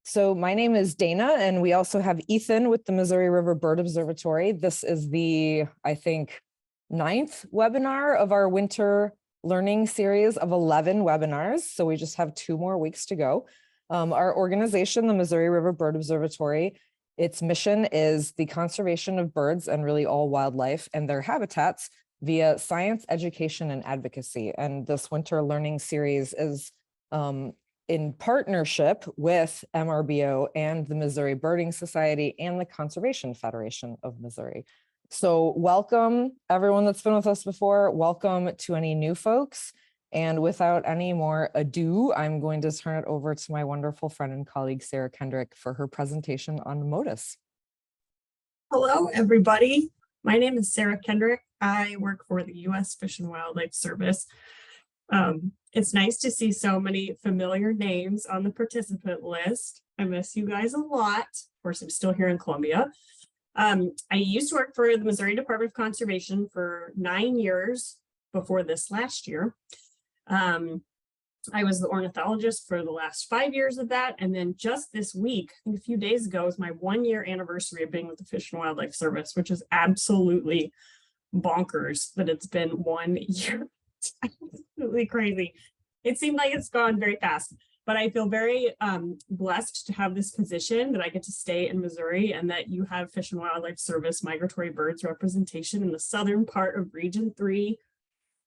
So my name is Dana, and we also have Ethan with the Missouri River Bird Observatory. This is the, I think, 9th webinar of our winter learning series of 11 webinars. So we just have 2 more weeks to go. Our organization, the Missouri River Bird Observatory, its mission is the conservation of birds and really all wildlife and their habitats via science, education, and advocacy. And this winter learning series is in partnership with MRBO and the Missouri Birding Society and the Conservation Federation of Missouri. So welcome everyone that's been with us before. Welcome to any new folks. And without any more ado, I'm going to turn it over to my wonderful friend and colleague, Sarah Kendrick, for her presentation on Motus. Hello, everybody. My name is Sarah Kendrick. I work for the U.S. Fish and Wildlife Service. It's nice to see so many familiar names on the participant list. I miss you guys a lot. Of course, I'm still here in Columbia. I used to work for the Missouri Department of Conservation for 9 years before this last year. I was the ornithologist for the last 5 years of that. And then just this week, I think a few days ago, is my 1-year anniversary of being with the Fish and Wildlife Service, which is absolutely bonkers that it's been 1 year. It's absolutely crazy. It seemed like it's gone very fast, but I feel very blessed to have this position, that I get to stay in Missouri, and that you have Fish and Wildlife Service migratory birds representation in the southern part of Region 3,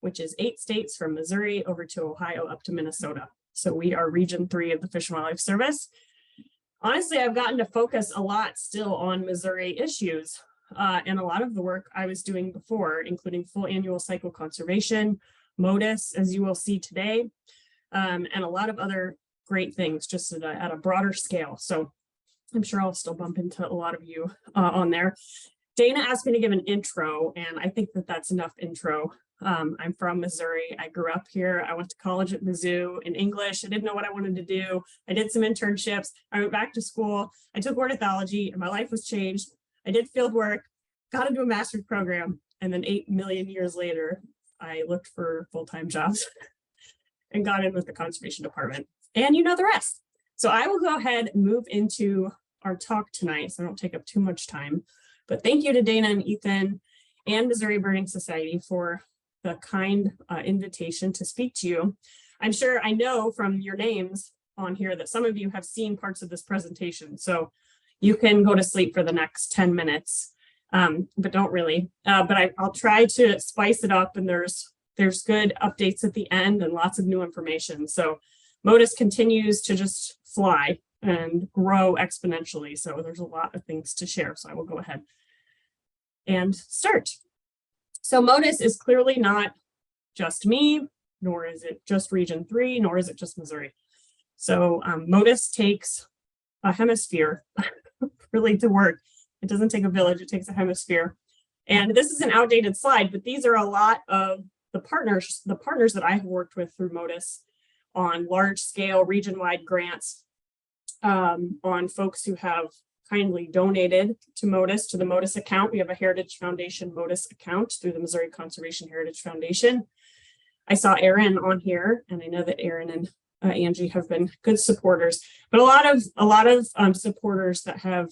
which is 8 states from Missouri over to Ohio up to Minnesota. So we are Region 3 of the Fish and Wildlife Service. Honestly, I've gotten to focus a lot still on Missouri issues and a lot of the work I was doing before, including full annual cycle conservation, Motus, as you will see today, and a lot of other great things just at a broader scale. So I'm sure I'll still bump into a lot of you on there. Dana asked me to give an intro, and I think that that's enough intro. I'm from Missouri. I grew up here. I went to college at Mizzou in English. I didn't know what I wanted to do. I did some internships. I went back to school. I took ornithology, and my life was changed. I did field work, got into a master's program, and then 8 million years later, I looked for full-time jobs and got in with the conservation department. And you know the rest. So I will go ahead and move into our talk tonight, so I don't take up too much time. But thank you to Dana and Ethan and Missouri Birding Society for the kind invitation to speak to you. I know from your names on here that some of you have seen parts of this presentation, so you can go to sleep for the next 10 minutes, but don't really. But I'll try to spice it up, and there's good updates at the end and lots of new information. So Motus continues to just fly and grow exponentially. So there's a lot of things to share. So I will go ahead and start. So Motus is clearly not just me, nor is it just Region 3, nor is it just Missouri. So Motus takes a hemisphere really to work. It doesn't take a village, it takes a hemisphere. And this is an outdated slide, but these are a lot of the partners that I have worked with through Motus on large scale region-wide grants, on folks who have kindly donated to Motus, to the Motus account. We have a Heritage Foundation Motus account through the Missouri Conservation Heritage Foundation. I saw Aaron on here, and I know that Aaron and Angie have been good supporters, but a lot of supporters that have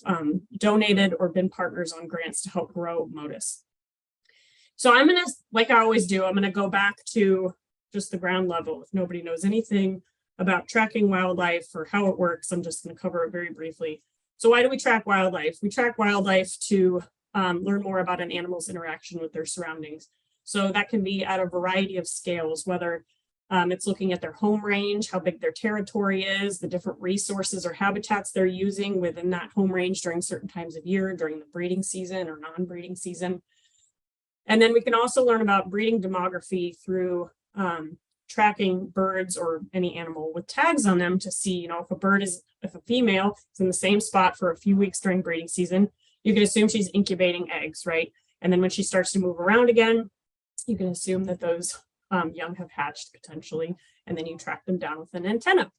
donated or been partners on grants to help grow Motus. So I'm gonna, like I always do, I'm gonna go back to just the ground level. If nobody knows anything about tracking wildlife or how it works, I'm just gonna cover it very briefly. So why do we track wildlife? We track wildlife to learn more about an animal's interaction with their surroundings. So that can be at a variety of scales, whether it's looking at their home range, how big their territory is, the different resources or habitats they're using within that home range during certain times of year, during the breeding season or non-breeding season. And then we can also learn about breeding demography through tracking birds or any animal with tags on them to see, if a female is in the same spot for a few weeks during breeding season, you can assume she's incubating eggs, right? And then when she starts to move around again, you can assume that those young have hatched potentially, and then you track them down with an antenna.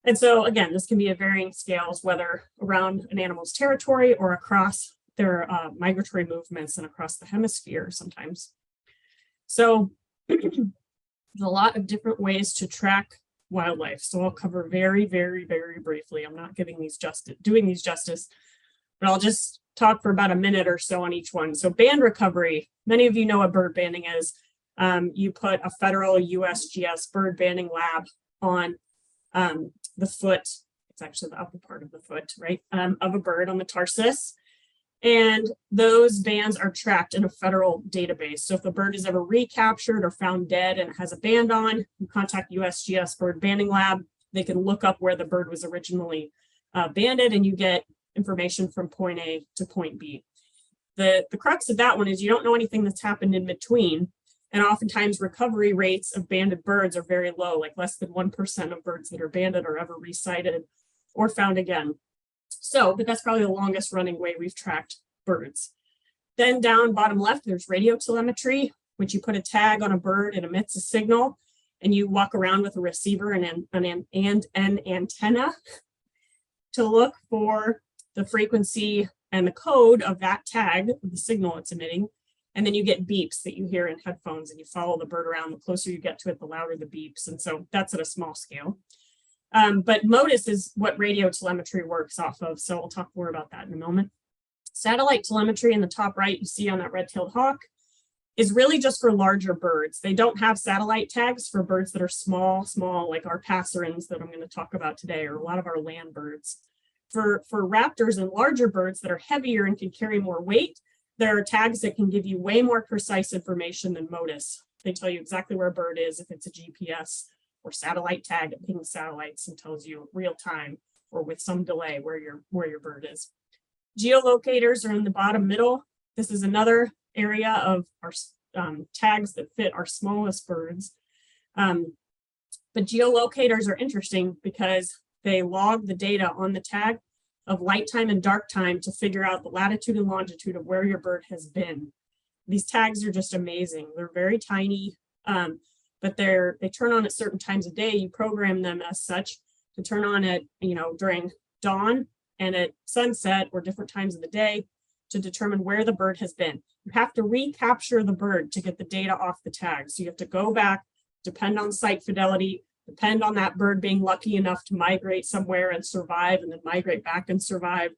And so again, this can be at varying scales, whether around an animal's territory or across their migratory movements and across the hemisphere sometimes. So there's a lot of different ways to track wildlife. So I'll cover very, very, very briefly. I'm not doing these justice, but I'll just talk for about a minute or so on each one. So band recovery, many of you know what bird banding is. You put a federal USGS bird banding lab on the foot. It's actually the upper part of the foot, right, of a bird on the tarsus. And those bands are tracked in a federal database. So if the bird is ever recaptured or found dead and it has a band on, you contact USGS Bird Banding Lab. They can look up where the bird was originally banded, and you get information from point A to point B. The crux of that one is you don't know anything that's happened in between. And oftentimes recovery rates of banded birds are very low, like less than 1% of birds that are banded are ever resighted or found again. So, but that's probably the longest running way we've tracked birds. Then down bottom left, there's radio telemetry, which you put a tag on a bird, it emits a signal, and you walk around with a receiver and an antenna to look for the frequency and the code of that tag, of the signal it's emitting. And then you get beeps that you hear in headphones, and you follow the bird around. The closer you get to it, the louder the beeps. And so that's at a small scale. But Motus is what radio telemetry works off of. So I'll talk more about that in a moment. Satellite telemetry in the top right, you see on that red-tailed hawk, is really just for larger birds. They don't have satellite tags for birds that are small, like our passerines that I'm going to talk about today, or a lot of our land birds. For raptors and larger birds that are heavier and can carry more weight, there are tags that can give you way more precise information than Motus. They tell you exactly where a bird is if it's a GPS or satellite tag that pings satellites and tells you real time or with some delay where your bird is. Geolocators are in the bottom middle. This is another area of our tags that fit our smallest birds. But geolocators are interesting because they log the data on the tag of light time and dark time to figure out the latitude and longitude of where your bird has been. These tags are just amazing. They're very tiny, but they turn on at certain times of day. You program them as such to turn on at, during dawn and at sunset or different times of the day to determine where the bird has been. You have to recapture the bird to get the data off the tag. So you have to go back, depend on site fidelity, depend on that bird being lucky enough to migrate somewhere and survive, and then migrate back and survive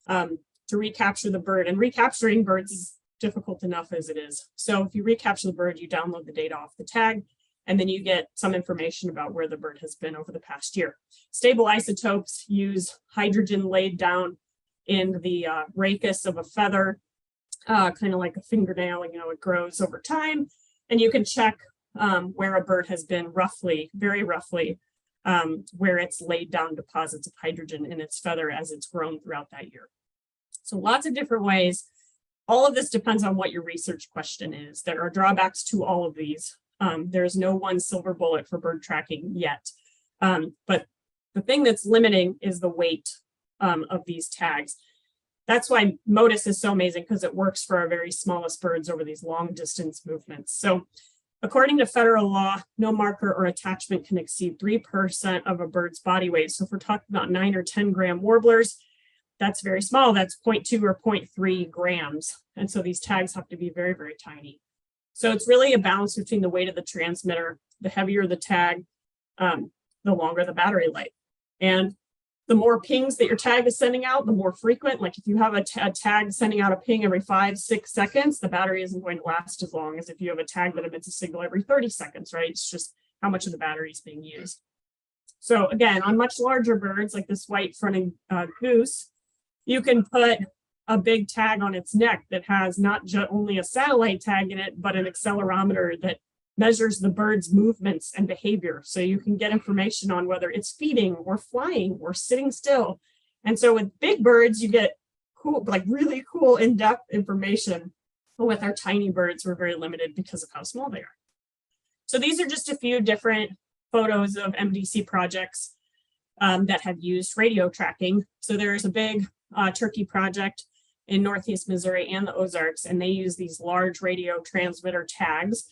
to recapture the bird. And recapturing birds is difficult enough as it is. So if you recapture the bird, you download the data off the tag, and then you get some information about where the bird has been over the past year. Stable isotopes use hydrogen laid down in the rachis of a feather, kind of like a fingernail, it grows over time. And you can check where a bird has been roughly, very roughly, where it's laid down deposits of hydrogen in its feather as it's grown throughout that year. So lots of different ways. All of this depends on what your research question is. There are drawbacks to all of these. There's no one silver bullet for bird tracking yet. But the thing that's limiting is the weight of these tags. That's why Motus is so amazing, because it works for our very smallest birds over these long distance movements. So according to federal law, no marker or attachment can exceed 3% of a bird's body weight. So if we're talking about 9 or 10 gram warblers, that's very small. That's 0.2 or 0.3 grams. And so these tags have to be very, very tiny. So it's really a balance between the weight of the transmitter, the heavier the tag, the longer the battery life. And the more pings that your tag is sending out, the more frequent. Like if you have a tag sending out a ping every 5-6 seconds, the battery isn't going to last as long as if you have a tag that emits a signal every 30 seconds, right? It's just how much of the battery is being used. So again, on much larger birds like this white fronting goose, you can put a big tag on its neck that has not only a satellite tag in it, but an accelerometer that measures the bird's movements and behavior. So you can get information on whether it's feeding or flying or sitting still. And so with big birds, you get cool, like really cool in-depth information. But with our tiny birds, we're very limited because of how small they are. So these are just a few different photos of MDC projects that have used radio tracking. So there's a big turkey project in Northeast Missouri and the Ozarks, and they use these large radio transmitter tags.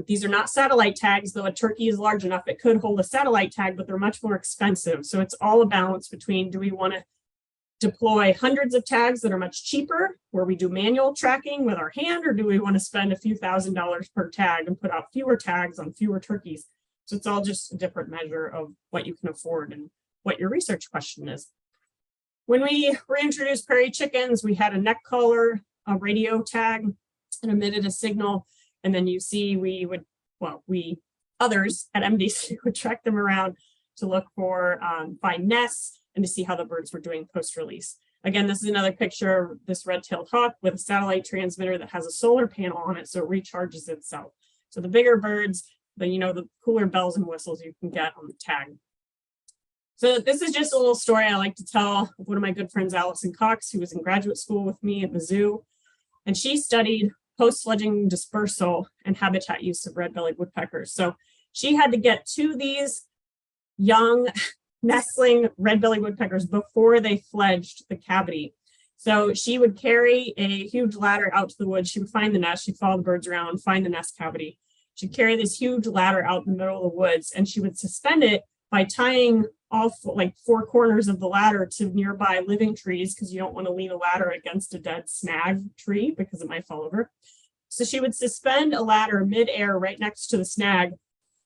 These are not satellite tags, though a turkey is large enough, it could hold a satellite tag, but they're much more expensive. So it's all a balance between, do we want to deploy hundreds of tags that are much cheaper, where we do manual tracking with our hand, or do we want to spend a few $1,000s per tag and put out fewer tags on fewer turkeys So it's all just a different measure of what you can afford and what your research question is. When we reintroduced prairie chickens, we had a neck collar, a radio tag, and emitted a signal. And then you see others at MDC would track them around to look for, find nests and to see how the birds were doing post-release. Again, this is another picture of this red-tailed hawk with a satellite transmitter that has a solar panel on it, so it recharges itself. So the bigger birds, the cooler bells and whistles you can get on the tag. So this is just a little story I like to tell of one of my good friends, Allison Cox, who was in graduate school with me at the zoo. And she studied post-fledging dispersal and habitat use of red-bellied woodpeckers. So she had to get to these young nestling red-bellied woodpeckers before they fledged the cavity. So she would carry a huge ladder out to the woods. She would find the nest, she'd follow the birds around, find the nest cavity. She'd carry this huge ladder out in the middle of the woods, and she would suspend it by tying all four corners of the ladder to nearby living trees, because you don't want to lean a ladder against a dead snag tree because it might fall over. So she would suspend a ladder midair right next to the snag,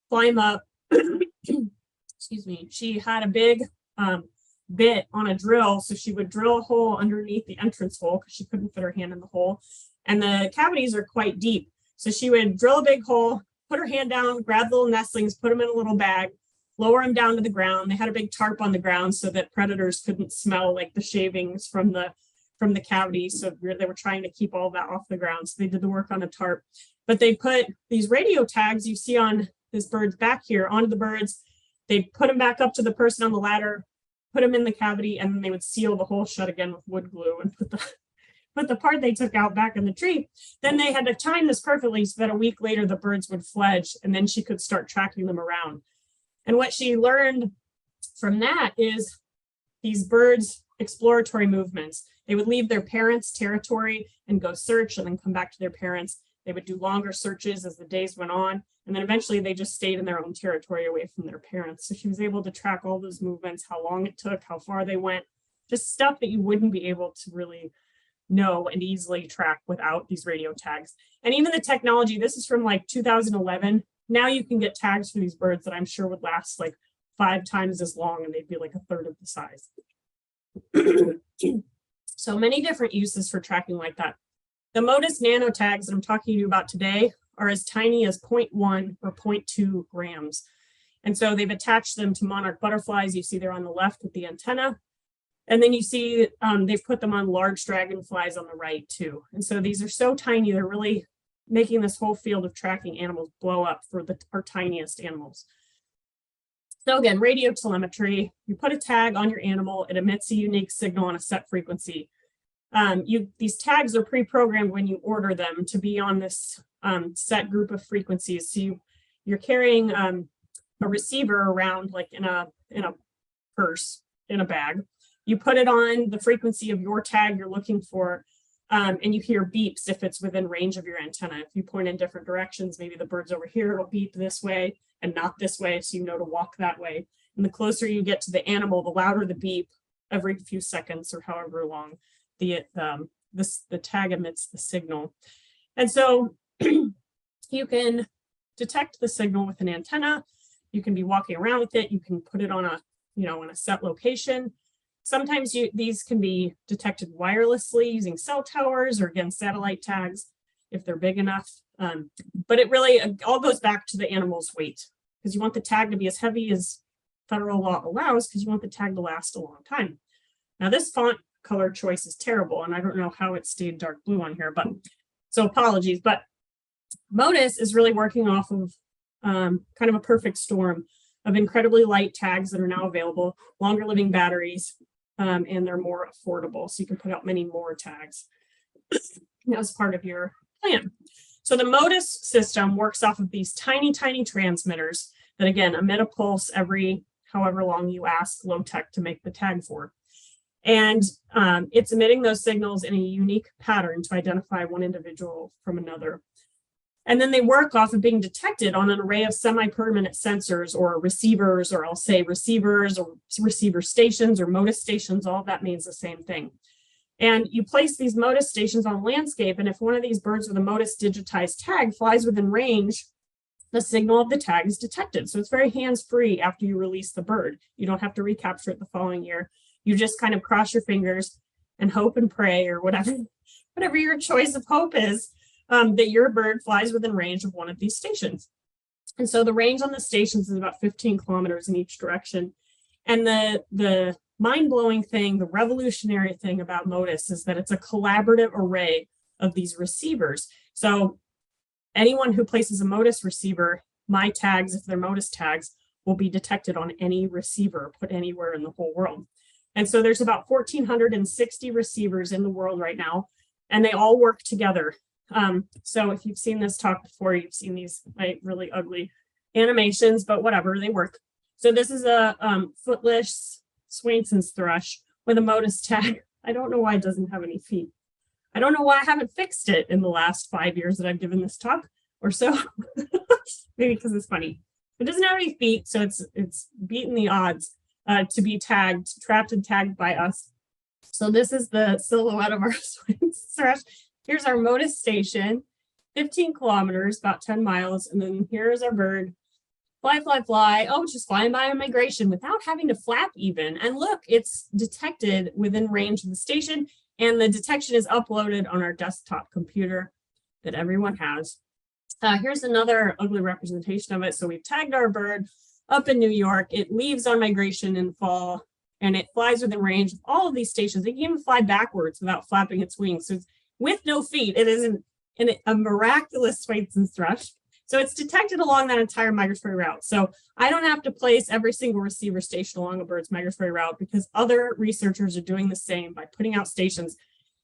climb up. Excuse me. She had a big bit on a drill, so she would drill a hole underneath the entrance hole because she couldn't fit her hand in the hole. And the cavities are quite deep. So she would drill a big hole, put her hand down, grab the little nestlings, put them in a little bag, lower them down to the ground. They had a big tarp on the ground so that predators couldn't smell like the shavings from the cavity. So they were trying to keep all that off the ground. So they did the work on a tarp. But they put these radio tags you see on this bird's back here onto the birds. They put them back up to the person on the ladder, put them in the cavity, and then they would seal the hole shut again with wood glue and put the part they took out back in the tree. Then they had to time this perfectly so that a week later the birds would fledge, and then she could start tracking them around. And what she learned from that is these birds' exploratory movements. They would leave their parents' territory and go search and then come back to their parents. They would do longer searches as the days went on. And then eventually they just stayed in their own territory away from their parents. So she was able to track all those movements, how long it took, how far they went, just stuff that you wouldn't be able to really know and easily track without these radio tags. And even the technology, this is from like 2011. Now you can get tags for these birds that I'm sure would last like 5 times as long, and they'd be like a third of the size. So many different uses for tracking like that. The Motus nano tags that I'm talking to you about today are as tiny as 0.1 or 0.2 grams. And so they've attached them to monarch butterflies. You see there on the left with the antenna. And then you see they've put them on large dragonflies on the right too. And so these are so tiny, they're really making this whole field of tracking animals blow up for our tiniest animals. So again, radio telemetry, you put a tag on your animal, it emits a unique signal on a set frequency. These tags are pre-programmed when you order them to be on this set group of frequencies. So you're carrying a receiver around like in a purse, in a bag. You put it on the frequency of your tag you're looking for, and you hear beeps if it's within range of your antenna. If you point in different directions, maybe the bird's over here, it'll beep this way and not this way, so you know to walk that way. And the closer you get to the animal, the louder the beep every few seconds or however long the tag emits the signal. And so you can detect the signal with an antenna. You can be walking around with it. You can put it on on a set location. Sometimes these can be detected wirelessly using cell towers or again, satellite tags if they're big enough. But it really all goes back to the animal's weight, because you want the tag to be as heavy as federal law allows, because you want the tag to last a long time. Now this font color choice is terrible, and I don't know how it stayed dark blue on here, but so apologies. But Motus is really working off of kind of a perfect storm of incredibly light tags that are now available, longer living batteries, and they're more affordable. So you can put out many more tags as part of your plan. So the Motus system works off of these tiny, tiny transmitters that again, emit a pulse every however long you ask low tech to make the tag for. And it's emitting those signals in a unique pattern to identify one individual from another. And then they work off of being detected on an array of semi-permanent sensors or receivers, or I'll say receivers or receiver stations or Motus stations, all of that means the same thing. And you place these Motus stations on landscape, and if one of these birds with a Motus digitized tag flies within range, the signal of the tag is detected. So it's very hands-free after you release the bird. You don't have to recapture it the following year. You just kind of cross your fingers and hope and pray, or whatever your choice of hope is, that your bird flies within range of one of these stations. And so the range on the stations is about 15 kilometers in each direction. And the mind-blowing thing, the revolutionary thing about Motus is that it's a collaborative array of these receivers. So anyone who places a Motus receiver, my tags, if they're Motus tags, will be detected on any receiver put anywhere in the whole world. And so there's about 1,460 receivers in the world right now, and they all work together. So if you've seen this talk before, you've seen these really ugly animations, but whatever, they work. So this is a footless Swainson's thrush with a Motus tag. I don't know why it doesn't have any feet. I don't know why I haven't fixed it in the last 5 years that I've given this talk or so. Maybe because it's funny. It doesn't have any feet, so it's beaten the odds to be trapped and tagged by us. So this is the silhouette of our Swainson's thrush. Here's our Motus station, 15 kilometers, about 10 miles. And then here's our bird. Fly, fly, fly. Oh, just flying by on migration without having to flap even. And look, it's detected within range of the station. And the detection is uploaded on our desktop computer that everyone has. Here's another ugly representation of it. So we've tagged our bird up in New York. It leaves on migration in fall, and it flies within range of all of these stations. It can even fly backwards without flapping its wings. So it's with no feet. It is a miraculous Swainson's thrush. So it's detected along that entire migratory route. So I don't have to place every single receiver station along a bird's migratory route, because other researchers are doing the same by putting out stations.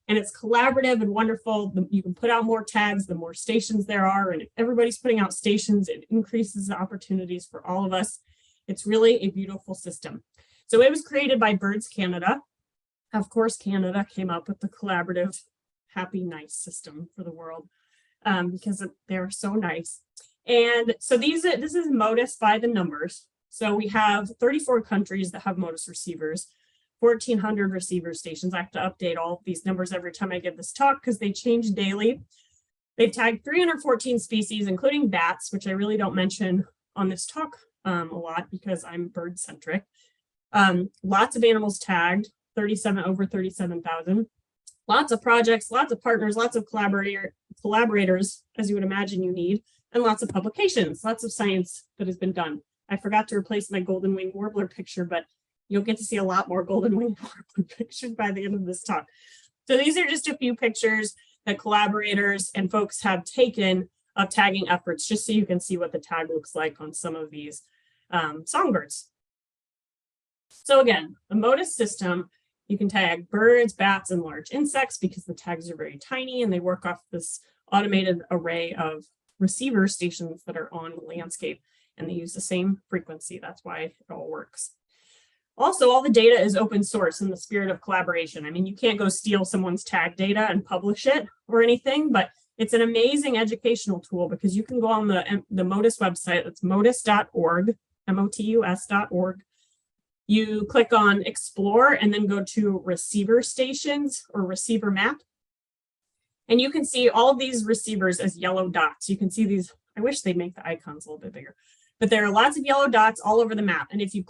And it's collaborative and wonderful. You can put out more tags, the more stations there are. And if everybody's putting out stations, it increases the opportunities for all of us. It's really a beautiful system. So it was created by Birds Canada. Of course, Canada came up with the collaborative, happy, nice system for the world, because they're so nice. And so this is Motus by the numbers. So we have 34 countries that have Motus receivers, 1,400 receiver stations. I have to update all of these numbers every time I give this talk because they change daily. They've tagged 314 species, including bats, which I really don't mention on this talk a lot because I'm bird centric. Lots of animals tagged, over 37,000. Lots of projects, lots of partners, lots of collaborators, as you would imagine you need, and lots of publications, lots of science that has been done. I forgot to replace my golden winged warbler picture, but you'll get to see a lot more golden winged warbler pictures by the end of this talk. So these are just a few pictures that collaborators and folks have taken of tagging efforts, just so you can see what the tag looks like on some of these songbirds. So again, the Motus system, you can tag birds, bats, and large insects because the tags are very tiny and they work off this automated array of receiver stations that are on the landscape, and they use the same frequency. That's why it all works. Also, all the data is open source in the spirit of collaboration. I mean, you can't go steal someone's tag data and publish it or anything, but it's an amazing educational tool because you can go on the Motus website. It's motus.org, motus.org. You click on explore and then go to receiver stations or receiver map. And you can see all of these receivers as yellow dots. You can see these. I wish they'd make the icons a little bit bigger, but there are lots of yellow dots all over the map. And if you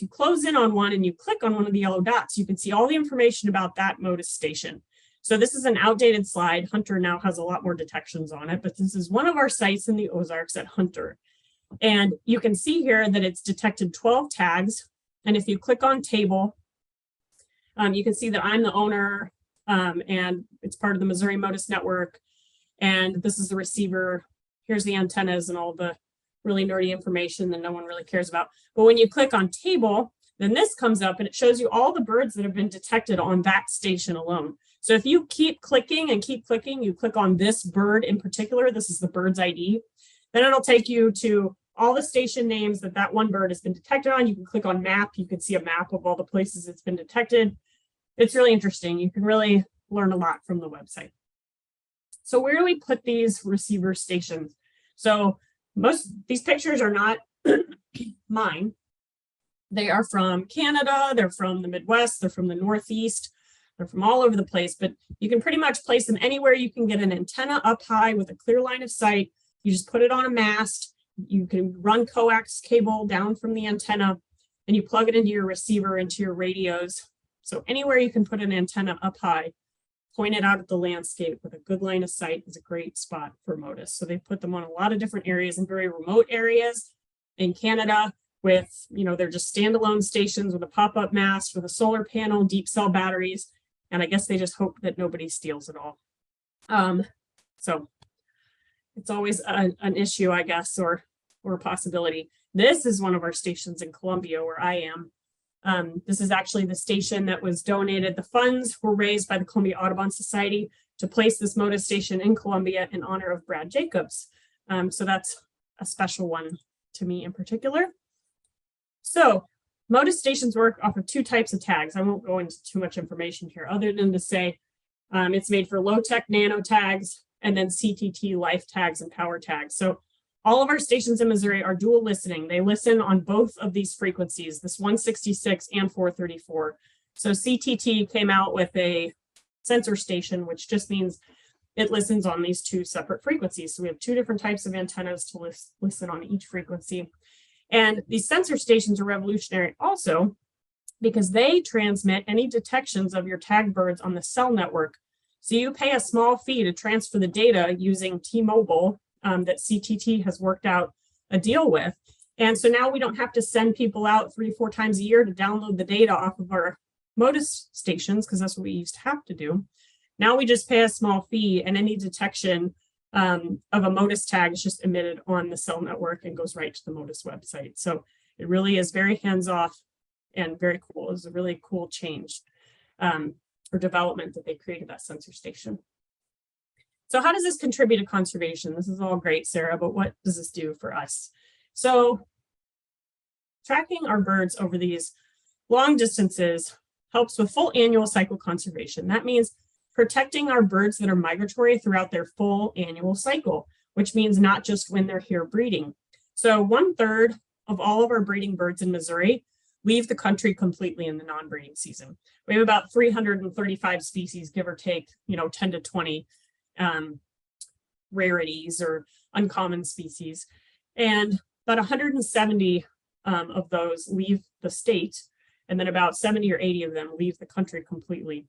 close in on one and you click on one of the yellow dots, you can see all the information about that Motus station. So this is an outdated slide. Hunter now has a lot more detections on it, but this is one of our sites in the Ozarks at Hunter. And you can see here that it's detected 12 tags. And if you click on table, you can see that I'm the owner and it's part of the Missouri Motus network. And this is the receiver. Here's the antennas and all the really nerdy information that no one really cares about. But when you click on table, then this comes up and it shows you all the birds that have been detected on that station alone. So if you keep clicking and keep clicking, you click on this bird in particular, this is the bird's ID, then it'll take you to all the station names that one bird has been detected on. You can click on map. You can see a map of all the places it's been detected. It's really interesting. You can really learn a lot from the website. So where do we put these receiver stations? So these pictures are not mine. They are from Canada. They're from the Midwest. They're from the Northeast. They're from all over the place, but you can pretty much place them anywhere you can get an antenna up high with a clear line of sight. You just put it on a mast You can run coax cable down from the antenna and you plug it into your receiver, into your radios. So anywhere you can put an antenna up high, point it out at the landscape with a good line of sight is a great spot for Motus. So they put them on a lot of different areas in very remote areas in Canada with, they're just standalone stations with a pop-up mast, with a solar panel, deep cell batteries. And I guess they just hope that nobody steals it all. So it's always an issue, I guess, or a possibility. This is one of our stations in Colombia where I am. This is actually the station that was donated. The funds were raised by the Columbia Audubon Society to place this Motus station in Colombia in honor of Brad Jacobs. So that's a special one to me in particular. So Motus stations work off of two types of tags. I won't go into too much information here other than to say it's made for low-tech nano tags and then CTT life tags and power tags. So all of our stations in Missouri are dual listening. They listen on both of these frequencies, this 166 and 434. So CTT came out with a sensor station, which just means it listens on these two separate frequencies. So we have two different types of antennas to listen on each frequency. And these sensor stations are revolutionary also because they transmit any detections of your tag birds on the cell network. So you pay a small fee to transfer the data using T-Mobile that CTT has worked out a deal with. And so now we don't have to send people out 3-4 times a year to download the data off of our Motus stations, because that's what we used to have to do. Now we just pay a small fee and any detection of a Motus tag is just emitted on the cell network and goes right to the Motus website. So it really is very hands-off and very cool. It's a really cool change or development that they created that sensor station. So how does this contribute to conservation? This is all great, Sarah, but what does this do for us? So tracking our birds over these long distances helps with full annual cycle conservation. That means protecting our birds that are migratory throughout their full annual cycle, which means not just when they're here breeding. So 1/3 of all of our breeding birds in Missouri leave the country completely in the non-breeding season. We have about 335 species, give or take, 10 to 20 rarities or uncommon species. And about 170 of those leave the state, and then about 70 or 80 of them leave the country completely.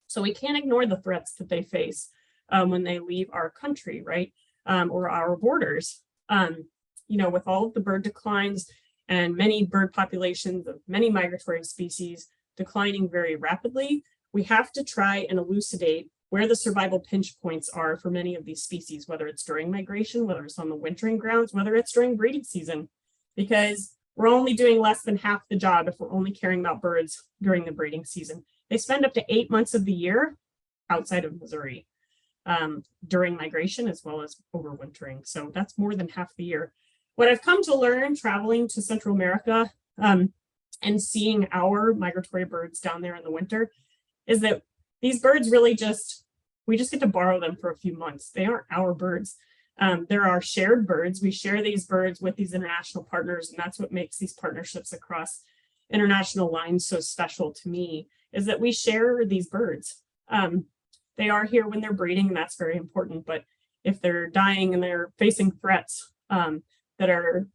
So we can't ignore the threats that they face when they leave our country, right? Or our borders. With all of the bird declines and many bird populations of many migratory species declining very rapidly, we have to try and elucidate where the survival pinch points are for many of these species, whether it's during migration, whether it's on the wintering grounds, whether it's during breeding season, because we're only doing less than half the job if we're only caring about birds during the breeding season. They spend up to 8 months of the year outside of Missouri during migration as well as overwintering. So that's more than half the year. What I've come to learn traveling to Central America and seeing our migratory birds down there in the winter is that these birds really we just get to borrow them for a few months. They aren't our birds. They're our shared birds. We share these birds with these international partners, and that's what makes these partnerships across international lines so special to me, is that we share these birds. They are here when they're breeding, and that's very important. But if they're dying and they're facing threats that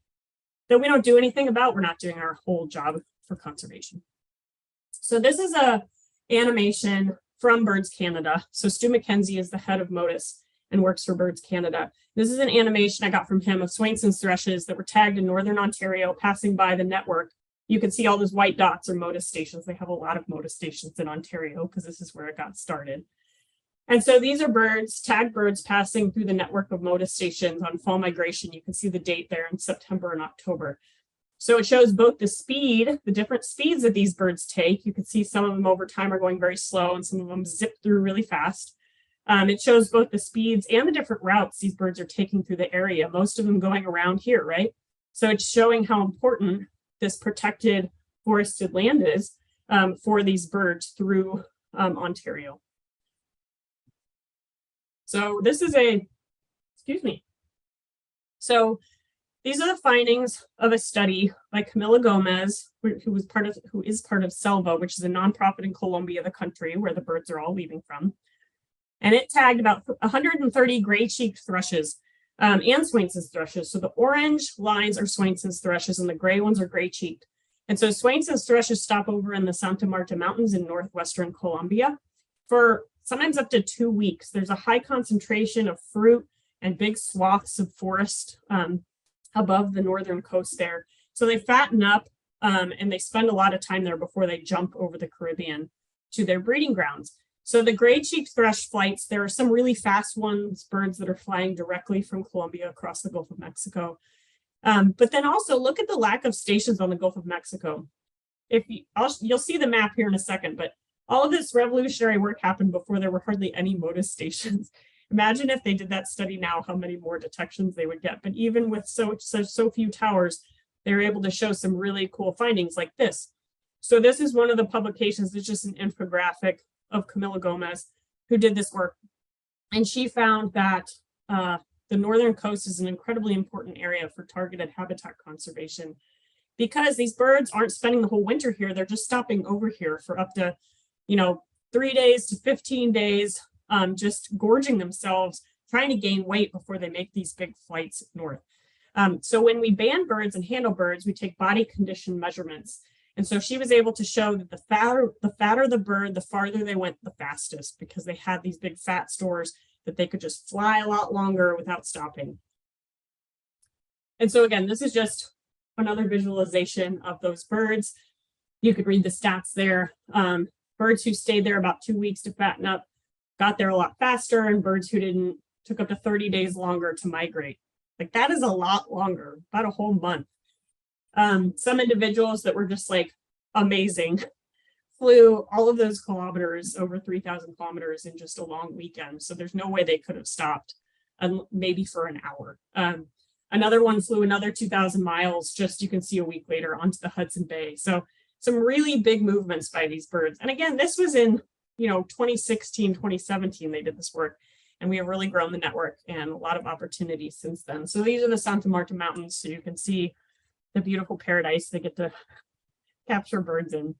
we don't do anything about, we're not doing our whole job for conservation. So this is a animation from Birds Canada. So Stu McKenzie is the head of Motus and works for Birds Canada. This is an animation I got from him of Swainson's thrushes that were tagged in Northern Ontario passing by the network. You can see all those white dots are Motus stations. They have a lot of Motus stations in Ontario because this is where it got started. And so these are birds, tagged birds passing through the network of Motus stations on fall migration. You can see the date there in September and October. So it shows both the speed, the different speeds that these birds take. You can see some of them over time are going very slow and some of them zip through really fast. It shows both the speeds and the different routes these birds are taking through the area, most of them going around here, right? So it's showing how important this protected forested land is for these birds through Ontario. So this is So these are the findings of a study by Camila Gomez, who is part of Selva, which is a nonprofit in Colombia, the country where the birds are all leaving from. And it tagged about 130 gray-cheeked thrushes and Swainson's thrushes. So the orange lines are Swainson's thrushes and the gray ones are gray-cheeked. And so Swainson's thrushes stop over in the Santa Marta Mountains in northwestern Colombia for sometimes up to 2 weeks. There's a high concentration of fruit and big swaths of forest above the northern coast there. So they fatten up and they spend a lot of time there before they jump over the Caribbean to their breeding grounds. So the gray-cheeked thrush flights, there are some really fast ones, birds that are flying directly from Colombia across the Gulf of Mexico. But then also look at the lack of stations on the Gulf of Mexico. You'll see the map here in a second, but all of this revolutionary work happened before there were hardly any Motus stations. Imagine if they did that study now, how many more detections they would get. But even with so few towers, they were able to show some really cool findings like this. So this is one of the publications. It's just an infographic of Camila Gomez, who did this work. And she found that the northern coast is an incredibly important area for targeted habitat conservation because these birds aren't spending the whole winter here. They're just stopping over here for up to, 3 days to 15 days, just gorging themselves, trying to gain weight before they make these big flights north. So when we ban birds and handle birds, we take body condition measurements. And so she was able to show that the fatter the bird, the farther they went the fastest, because they had these big fat stores that they could just fly a lot longer without stopping. And so again, this is just another visualization of those birds. You could read the stats there. Birds who stayed there about 2 weeks to fatten up got there a lot faster, and birds who didn't took up to 30 days longer to migrate. Like that is a lot longer, about a whole month. Some individuals that were just like amazing flew all of those kilometers, over 3,000 kilometers in just a long weekend. So there's no way they could have stopped, maybe for an hour. Another one flew another 2,000 miles, just you can see a week later, onto the Hudson Bay. So some really big movements by these birds. And again, this was in 2016, 2017, they did this work. And we have really grown the network and a lot of opportunities since then. So these are the Santa Marta Mountains. So you can see the beautiful paradise they get to capture birds in.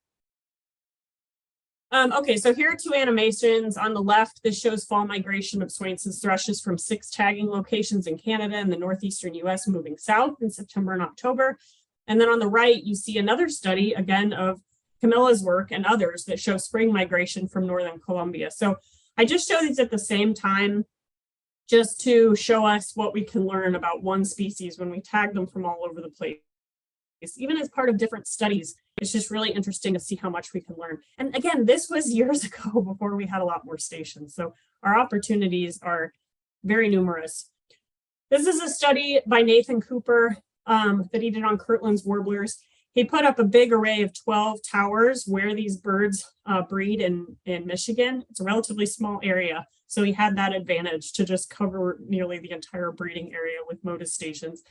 Okay, so here are two animations. On the left, this shows fall migration of Swainson's thrushes from 6 tagging locations in Canada and the northeastern US moving south in September and October. And then on the right, you see another study, again, of Camilla's work and others that show spring migration from northern Colombia. So I just show these at the same time just to show us what we can learn about one species when we tag them from all over the place. Even as part of different studies, it's just really interesting to see how much we can learn. And again, this was years ago before we had a lot more stations. So our opportunities are very numerous. This is a study by Nathan Cooper that he did on Kirtland's warblers. He put up a big array of 12 towers where these birds breed in Michigan. It's a relatively small area. So he had that advantage to just cover nearly the entire breeding area with Motus stations.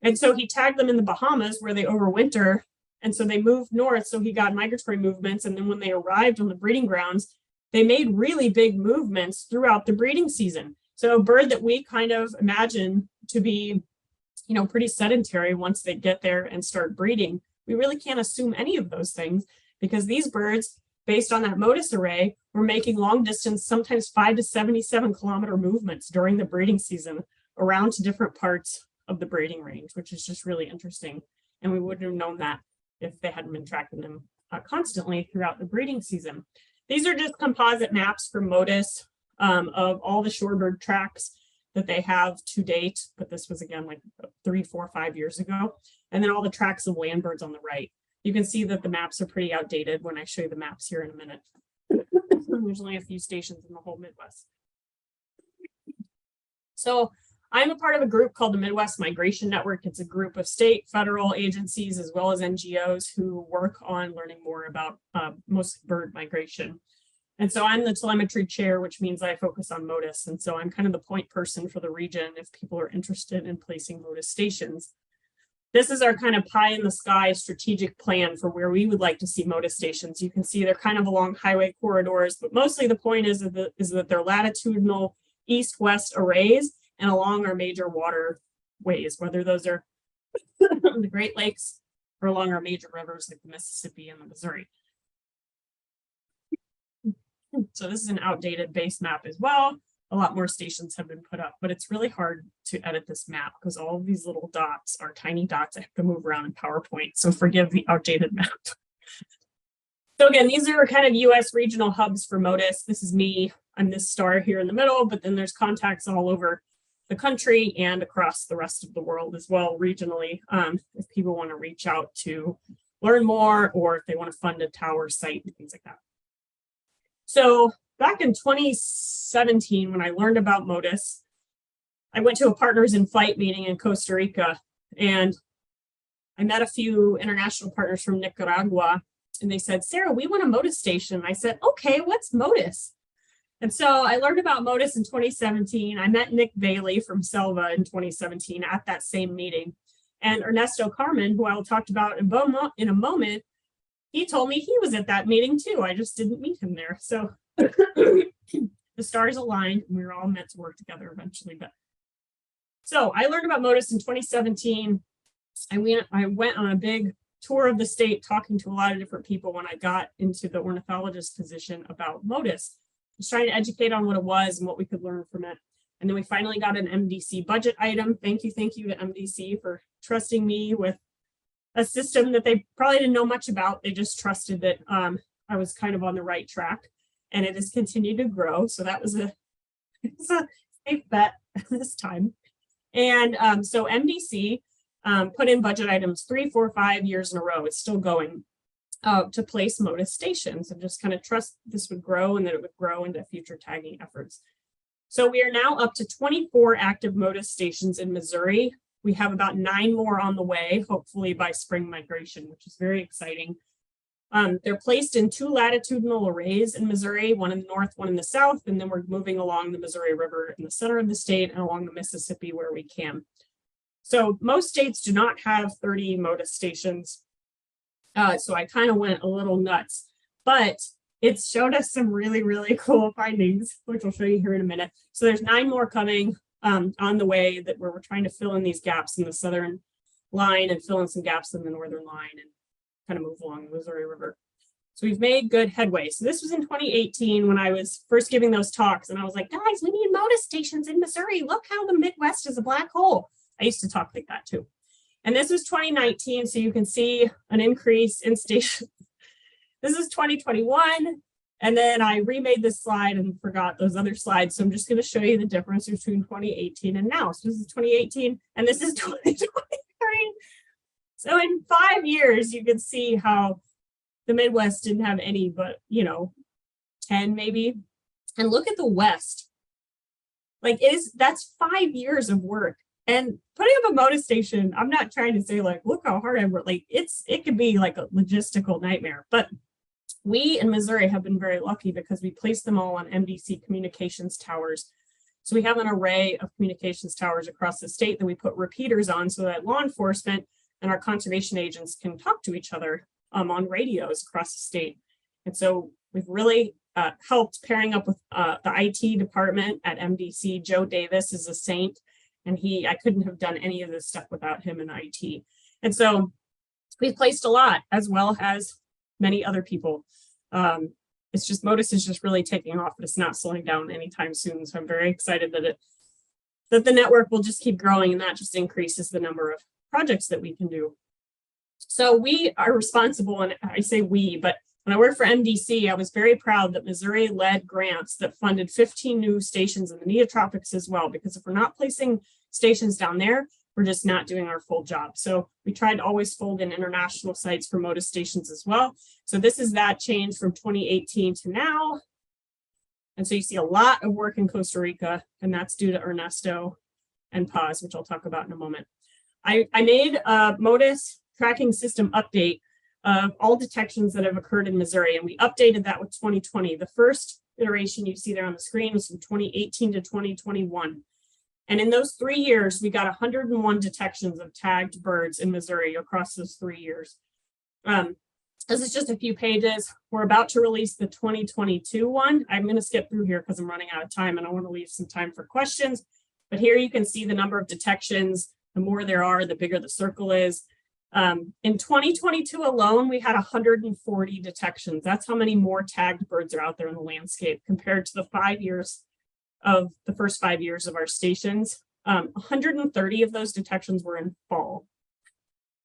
And so he tagged them in the Bahamas where they overwinter. And so they moved north. So he got migratory movements. And then when they arrived on the breeding grounds, they made really big movements throughout the breeding season. So a bird that we kind of imagine to be, pretty sedentary once they get there and start breeding, we really can't assume any of those things because these birds, based on that Motus array, were making long distance, sometimes 5 to 77 kilometer movements during the breeding season around to different parts of the breeding range, which is just really interesting. And we wouldn't have known that if they hadn't been tracking them constantly throughout the breeding season. These are just composite maps from Motus of all the shorebird tracks that they have to date, but this was again like 3, 4, 5 years ago. And then all the tracks of land birds on the right. You can see that the maps are pretty outdated when I show you the maps here in a minute. There's only a few stations in the whole Midwest. So I'm a part of a group called the Midwest Migration Network. It's a group of state, federal agencies, as well as NGOs who work on learning more about most bird migration. And so I'm the telemetry chair, which means I focus on Motus. And so I'm kind of the point person for the region if people are interested in placing Motus stations. This is our kind of pie in the sky strategic plan for where we would like to see Motus stations. You can see they're kind of along highway corridors, but mostly the point is that they're latitudinal east-west arrays and along our major waterways, whether those are the Great Lakes or along our major rivers like the Mississippi and the Missouri. So this is an outdated base map as well a lot more stations have been put up, but it's really hard to edit this map because all of these little dots are tiny dots I have to move around in PowerPoint. So forgive the outdated map. So again, these are kind of US regional hubs for Motus. This is me. I'm this star here in the middle, but then there's contacts all over the country and across the rest of the world as well, regionally, if people want to reach out to learn more or if they want to fund a tower site and things like that. So back in 2017, when I learned about Motus, I went to a Partners in Flight meeting in Costa Rica, and I met a few international partners from Nicaragua, and they said, Sarah, we want a Motus station. I said, okay, what's Motus? And so I learned about Motus in 2017. I met Nick Bailey from Selva in 2017 at that same meeting. And Ernesto Carmen, who I will talk about in a moment, he told me he was at that meeting too. I just didn't meet him there. So the stars aligned and we were all meant to work together eventually. But so I learned about Motus in 2017. I went on a big tour of the state talking to a lot of different people when I got into the ornithologist position about Motus. I was trying to educate on what it was and what we could learn from it. And then we finally got an MDC budget item. Thank you to MDC for trusting me with a system that they probably didn't know much about. They just trusted that I was kind of on the right track, and it has continued to grow. So that was a safe bet this time. And so MDC put in budget items 3, 4, 5 years in a row. It's still going to place Motus stations and just kind of trust this would grow and that it would grow into future tagging efforts. So we are now up to 24 active Motus stations in Missouri. We have about 9 more on the way, hopefully by spring migration, which is very exciting. They're placed in 2 latitudinal arrays in Missouri, one in the north, one in the south, and then we're moving along the Missouri River in the center of the state and along the Mississippi where we can. So most states do not have 30 Motus stations. So I kind of went a little nuts, but it's showed us some really, really cool findings, which I'll show you here in a minute. So there's 9 more coming on the way that where we're trying to fill in these gaps in the southern line and fill in some gaps in the northern line and kind of move along the Missouri River. So we've made good headway. So this was in 2018 when I was first giving those talks, and I was like, guys, we need Motus stations in Missouri. Look how the Midwest is a black hole. I used to talk like that too. And this was 2019, so you can see an increase in stations. This is 2021, and then I remade this slide and forgot those other slides. So I'm just going to show you the difference between 2018 and now. So this is 2018, and this is 2023. So in 5 years, you can see how the Midwest didn't have any, but 10 maybe. And look at the West. Like that's 5 years of work. And putting up a Motus station, I'm not trying to say like, look how hard I work. Like it could be like a logistical nightmare. But we in Missouri have been very lucky because we placed them all on MDC communications towers. So we have an array of communications towers across the state that we put repeaters on so that law enforcement and our conservation agents can talk to each other on radios across the state. And so we've really helped pairing up with the IT department at MDC. Joe Davis is a saint. And I couldn't have done any of this stuff without him in IT. And so we've placed a lot, as well as many other people. It's just Motus is just really taking off, but it's not slowing down anytime soon. So I'm very excited that the network will just keep growing, and that just increases the number of projects that we can do. So we are responsible, and I say we, but when I worked for MDC, I was very proud that Missouri led grants that funded 15 new stations in the neotropics as well, because if we're not placing stations down there, we're just not doing our full job. So we tried to always fold in international sites for Motus stations as well. So this is that change from 2018 to now. And so you see a lot of work in Costa Rica, and that's due to Ernesto and Paz, which I'll talk about in a moment. I made a Motus tracking system update of all detections that have occurred in Missouri, and we updated that with 2020. The first iteration you see there on the screen was from 2018 to 2021. And in those 3 years, we got 101 detections of tagged birds in Missouri across those 3 years. This is just a few pages. We're about to release the 2022 one. I'm going to skip through here because I'm running out of time and I want to leave some time for questions. But here you can see the number of detections. The more there are, the bigger the circle is. In 2022 alone, we had 140 detections. That's how many more tagged birds are out there in the landscape compared to the 5 years of the first 5 years of our stations, 130 of those detections were in fall.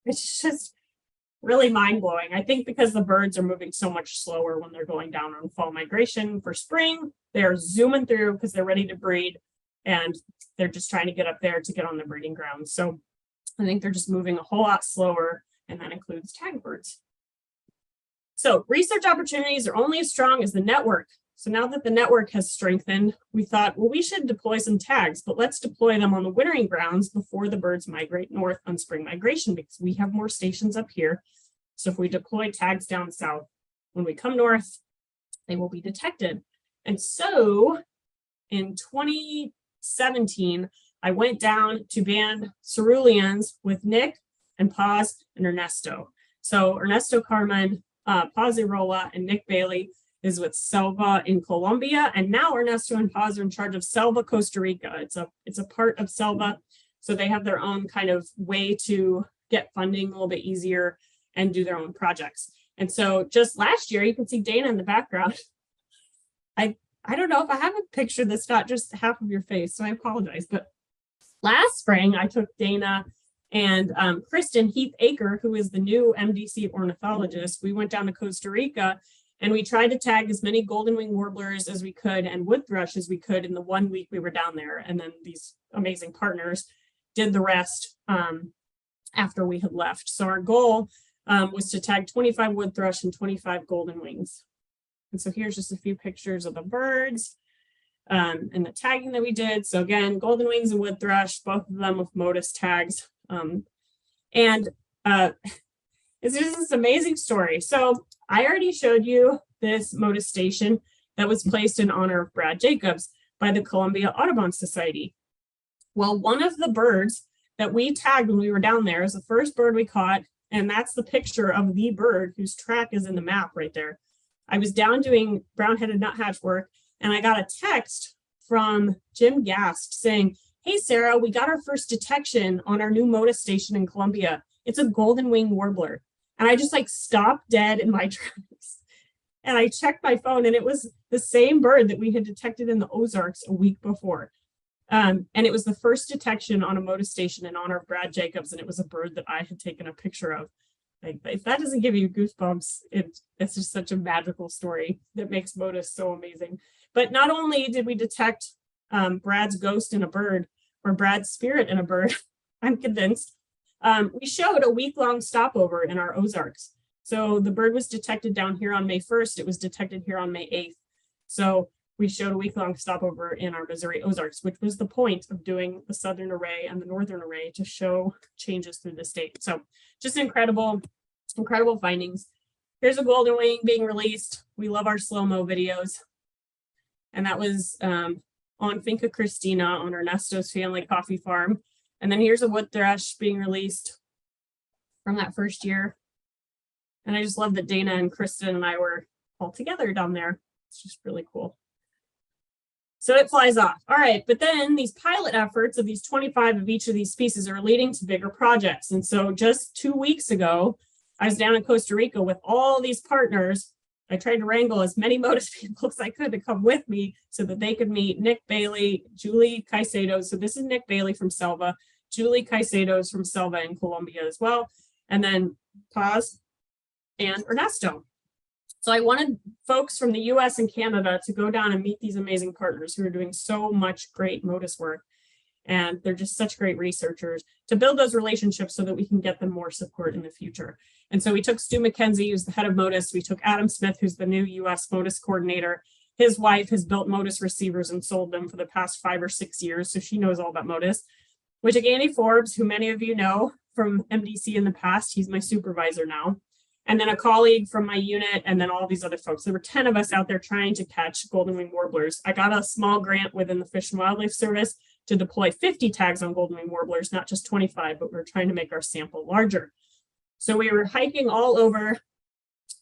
It's just really mind-blowing. I think because the birds are moving so much slower when they're going down on fall migration for spring, they're zooming through because they're ready to breed, and they're just trying to get up there to get on the breeding grounds. So I think they're just moving a whole lot slower, and that includes tag birds. So research opportunities are only as strong as the network. So now that the network has strengthened, we thought, well, we should deploy some tags, but let's deploy them on the wintering grounds before the birds migrate north on spring migration, because we have more stations up here. So if we deploy tags down south, when we come north, they will be detected. And so in 2017, I went down to band ceruleans with Nick and Paz and Ernesto. So Ernesto Carmen, Paz Irola, and Nick Bailey is with Selva in Colombia, and now Ernesto and Paz are in charge of Selva, Costa Rica. It's a part of Selva, so they have their own kind of way to get funding a little bit easier and do their own projects. And so just last year, you can see Dana in the background. I don't know if I have a picture that's not just half of your face, so I apologize. But last spring, I took Dana and Kristen Heath Aker, who is the new MDC ornithologist. We went down to Costa Rica, and we tried to tag as many golden wing warblers as we could and wood thrush as we could in the 1 week we were down there. And then these amazing partners did the rest after we had left. So our goal was to tag 25 wood thrush and 25 golden wings. And so here's just a few pictures of the birds and the tagging that we did. So again, golden wings and wood thrush, both of them with Motus tags. It's just this amazing story. So I already showed you this Motus station that was placed in honor of Brad Jacobs by the Columbia Audubon Society. Well, one of the birds that we tagged when we were down there is the first bird we caught, and that's the picture of the bird whose track is in the map right there. I was down doing brown-headed nuthatch work, and I got a text from Jim Gast saying, "Hey, Sarah, we got our first detection on our new Motus station in Columbia. It's a golden wing warbler." And I just like stopped dead in my tracks. And I checked my phone, and it was the same bird that we had detected in the Ozarks a week before. And it was the first detection on a Motus station in honor of Brad Jacobs, and it was a bird that I had taken a picture of. Like, if that doesn't give you goosebumps, it's just such a magical story that makes Motus so amazing. But not only did we detect Brad's ghost in a bird, or Brad's spirit in a bird, I'm convinced, we showed a week-long stopover in our Ozarks. So the bird was detected down here on May 1st. It was detected here on May 8th. So we showed a week-long stopover in our Missouri Ozarks, which was the point of doing the Southern Array and the Northern Array, to show changes through the state. So just incredible, incredible findings. Here's a golden wing being released. We love our slow-mo videos. And that was on Finca Christina on Ernesto's family coffee farm. And then here's a wood thrush being released from that first year. And I just love that Dana and Kristen and I were all together down there. It's just really cool. So it flies off. All right, but then these pilot efforts of these 25 of each of these species are leading to bigger projects. And so just 2 weeks ago, I was down in Costa Rica with all these partners. I tried to wrangle as many Motus people as I could to come with me so that they could meet Nick Bailey, Julie Caicedo. So this is Nick Bailey from Selva, Julie Caicedo from Selva in Colombia as well, and then Paz and Ernesto. So I wanted folks from the US and Canada to go down and meet these amazing partners who are doing so much great Motus work. And they're just such great researchers, to build those relationships so that we can get them more support in the future. And so we took Stu McKenzie, who's the head of Motus. We took Adam Smith, who's the new US Motus coordinator. His wife has built Motus receivers and sold them for the past 5 or 6 years, so she knows all about Motus. We took Andy Forbes, who many of you know from MDC in the past. He's my supervisor now. And then a colleague from my unit, and then all these other folks. There were 10 of us out there trying to catch golden wing warblers. I got a small grant within the Fish and Wildlife Service to deploy 50 tags on golden wing warblers, not just 25, but we were trying to make our sample larger. So we were hiking all over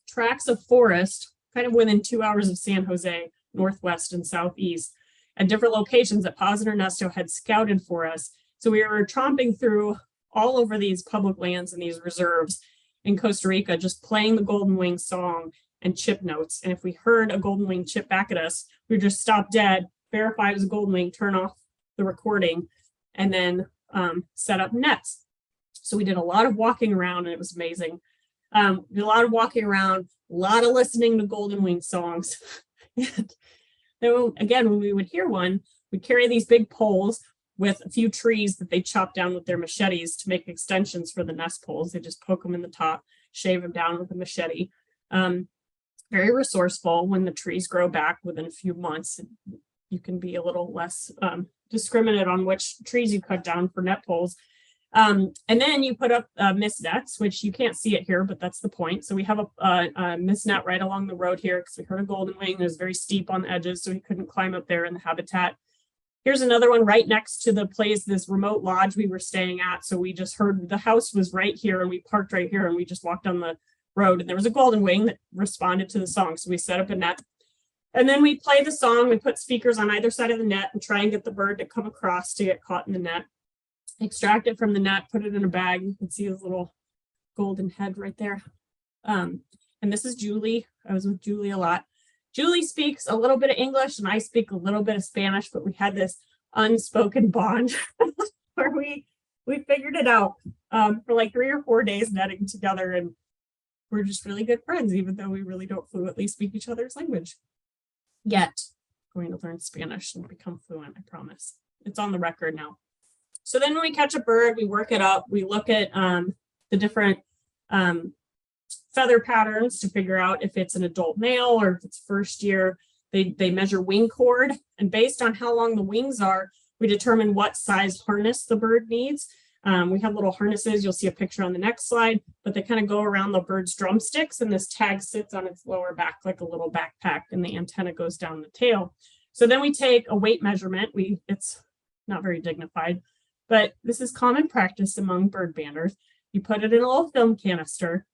tracts of forest, kind of within 2 hours of San Jose, northwest and southeast, at different locations that Paz and Ernesto had scouted for us. So we were tromping through all over these public lands and these reserves in Costa Rica, just playing the golden wing song and chip notes. And if we heard a golden wing chip back at us, we would just stop dead, verify it was a golden wing, turn off the recording, and then set up nets. So we did a lot of walking around and it was amazing. Did a lot of walking around, a lot of listening to golden wing songs. And then again, when we would hear one, we'd carry these big poles with a few trees that they chop down with their machetes to make extensions for the nest poles. They just poke them in the top, shave them down with a machete. Very resourceful. When the trees grow back within a few months, you can be a little less discriminate on which trees you cut down for net poles. And then you put up mist nets, which you can't see it here, but that's the point. So we have a mist net right along the road here because we heard a golden wing. It was very steep on the edges, so he couldn't climb up there in the habitat. Here's another one right next to the place, this remote lodge we were staying at. So we just heard the house was right here and we parked right here and we just walked on the road and there was a golden wing that responded to the song. So we set up a net and then we play the song. We put speakers on either side of the net and try and get the bird to come across to get caught in the net. Extract it from the net, put it in a bag. You can see his little golden head right there. And this is Julie. I was with Julie a lot. Julie speaks a little bit of English and I speak a little bit of Spanish, but we had this unspoken bond where we figured it out for like 3 or 4 days netting together, and we're just really good friends, even though we really don't fluently speak each other's language yet. I'm going to learn Spanish and become fluent, I promise. It's on the record now. So then when we catch a bird, we work it up. We look at the different feather patterns to figure out if it's an adult male or if it's first year. They measure wing chord, and based on how long the wings are, we determine what size harness the bird needs. We have little harnesses. You'll see a picture on the next slide, but they kind of go around the bird's drumsticks, and this tag sits on its lower back like a little backpack, and the antenna goes down the tail. So then we take a weight measurement. It's not very dignified, but this is common practice among bird banders. You put it in a little film canister.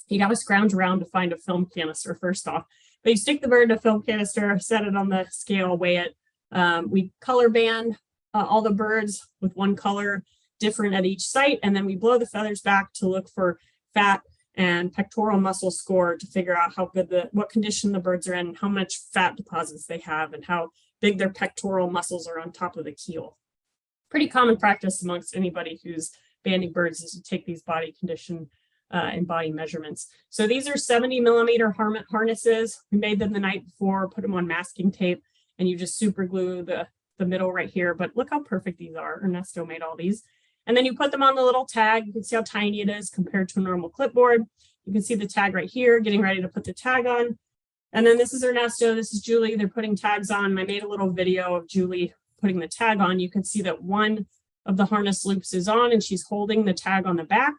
You got to scrounge around to find a film canister first off, but you stick the bird in a film canister, set it on the scale, weigh it. We color band all the birds with one color, different at each site, and then we blow the feathers back to look for fat and pectoral muscle score to figure out how good what condition the birds are in, how much fat deposits they have, and how big their pectoral muscles are on top of the keel. Pretty common practice amongst anybody who's banding birds is to take these body condition and body measurements. So these are 70 millimeter harnesses. We made them the night before, put them on masking tape, and you just super glue the middle right here. But look how perfect these are. Ernesto made all these. And then you put them on the little tag. You can see how tiny it is compared to a normal clipboard. You can see the tag right here, getting ready to put the tag on. And then this is Ernesto, this is Julie. They're putting tags on. I made a little video of Julie putting the tag on. You can see that one of the harness loops is on and she's holding the tag on the back.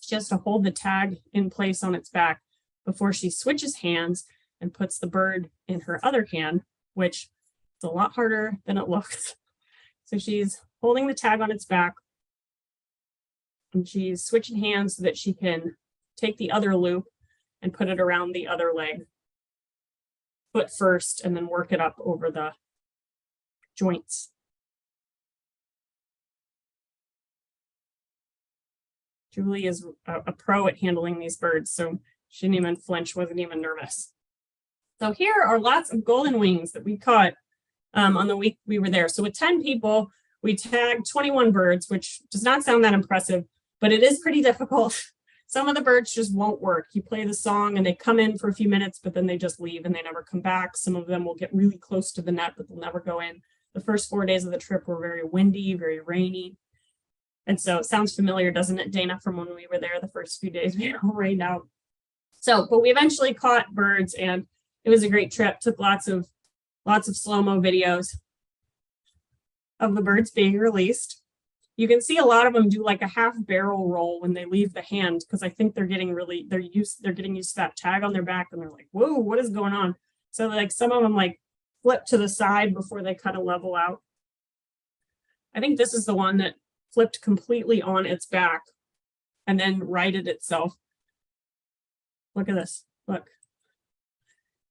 She has to hold the tag in place on its back before she switches hands and puts the bird in her other hand, which is a lot harder than it looks. So she's holding the tag on its back and she's switching hands so that she can take the other loop and put it around the other leg, foot first, and then work it up over the joints. Julie is a pro at handling these birds, so she didn't even flinch, wasn't even nervous. So here are lots of golden wings that we caught on the week we were there. So with 10 people, we tagged 21 birds, which does not sound that impressive, but it is pretty difficult. Some of the birds just won't work. You play the song and they come in for a few minutes, but then they just leave and they never come back. Some of them will get really close to the net, but they'll never go in. The first 4 days of the trip were very windy, very rainy. And so it sounds familiar, doesn't it, Dana, from when we were there the first few days we were right now. So, but we eventually caught birds and it was a great trip. Took lots of slow-mo videos of the birds being released. You can see a lot of them do like a half barrel roll when they leave the hand, because I think they're getting used to that tag on their back and they're like, whoa, what is going on? So like some of them like flip to the side before they kind of level out. I think this is the one that flipped completely on its back and then righted itself. Look at this, look.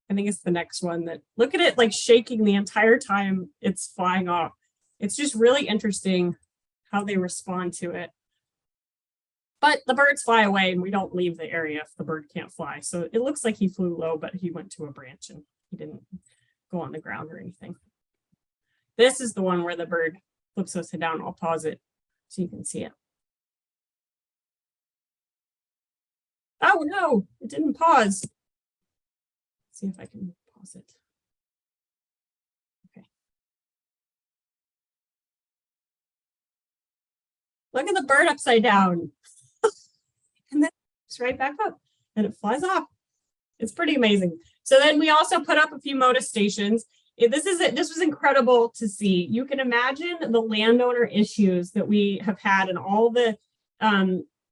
I think it's the next one that, look at it like shaking the entire time it's flying off. It's just really interesting how they respond to it. But the birds fly away and we don't leave the area if the bird can't fly. So it looks like he flew low, but he went to a branch and he didn't go on the ground or anything. This is the one where the bird flips upside down. I'll pause it so you can see it. Oh no, it didn't pause. Let's see if I can pause it. Okay. Look at the bird upside down. And then it's right back up and it flies off. It's pretty amazing. So then we also put up a few Motus stations. This was incredible to see. You can imagine the landowner issues that we have had and all the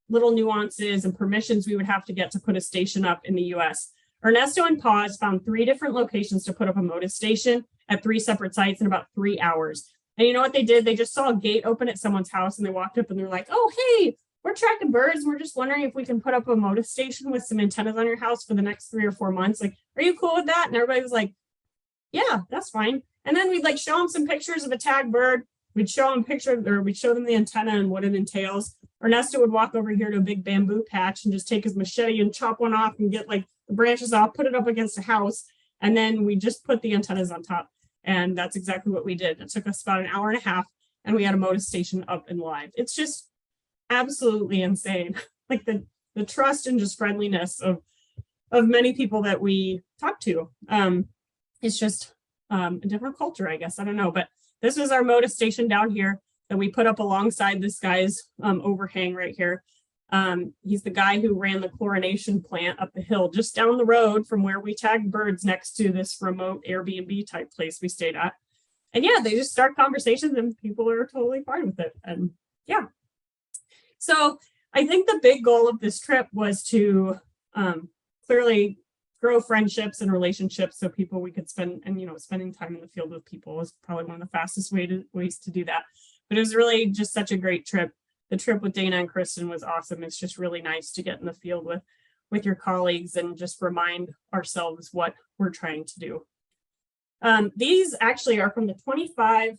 little nuances and permissions we would have to get to put a station up in the US. Ernesto and Paz found 3 different locations to put up a Motus station at 3 separate sites in about 3 hours. And you know what they did? They just saw a gate open at someone's house and they walked up and they're like, oh, hey, we're tracking birds. We're just wondering if we can put up a Motus station with some antennas on your house for the next 3 or 4 months. Like, are you cool with that? And everybody was like, yeah, that's fine. And then we'd like show them some pictures of a tagged bird. We'd show them we'd show them the antenna and what it entails. Ernesto would walk over here to a big bamboo patch and just take his machete and chop one off and get like the branches off, put it up against a house. And then we just put the antennas on top. And that's exactly what we did. It took us about an hour and a half and we had a Motus station up and live. It's just absolutely insane. Like the trust and just friendliness of many people that we talk to. It's just a different culture, I guess. I don't know, but this was our Motus station down here that we put up alongside this guy's overhang right here. He's the guy who ran the chlorination plant up the hill, just down the road from where we tagged birds next to this remote Airbnb type place we stayed at. And yeah, they just start conversations and people are totally fine with it. And yeah. So I think the big goal of this trip was to clearly grow friendships and relationships so people we could spend, and spending time in the field with people is probably one of the fastest ways to do that. But it was really just such a great trip. The trip with Dana and Kristen was awesome. It's just really nice to get in the field with your colleagues and just remind ourselves what we're trying to do. These actually are from the 25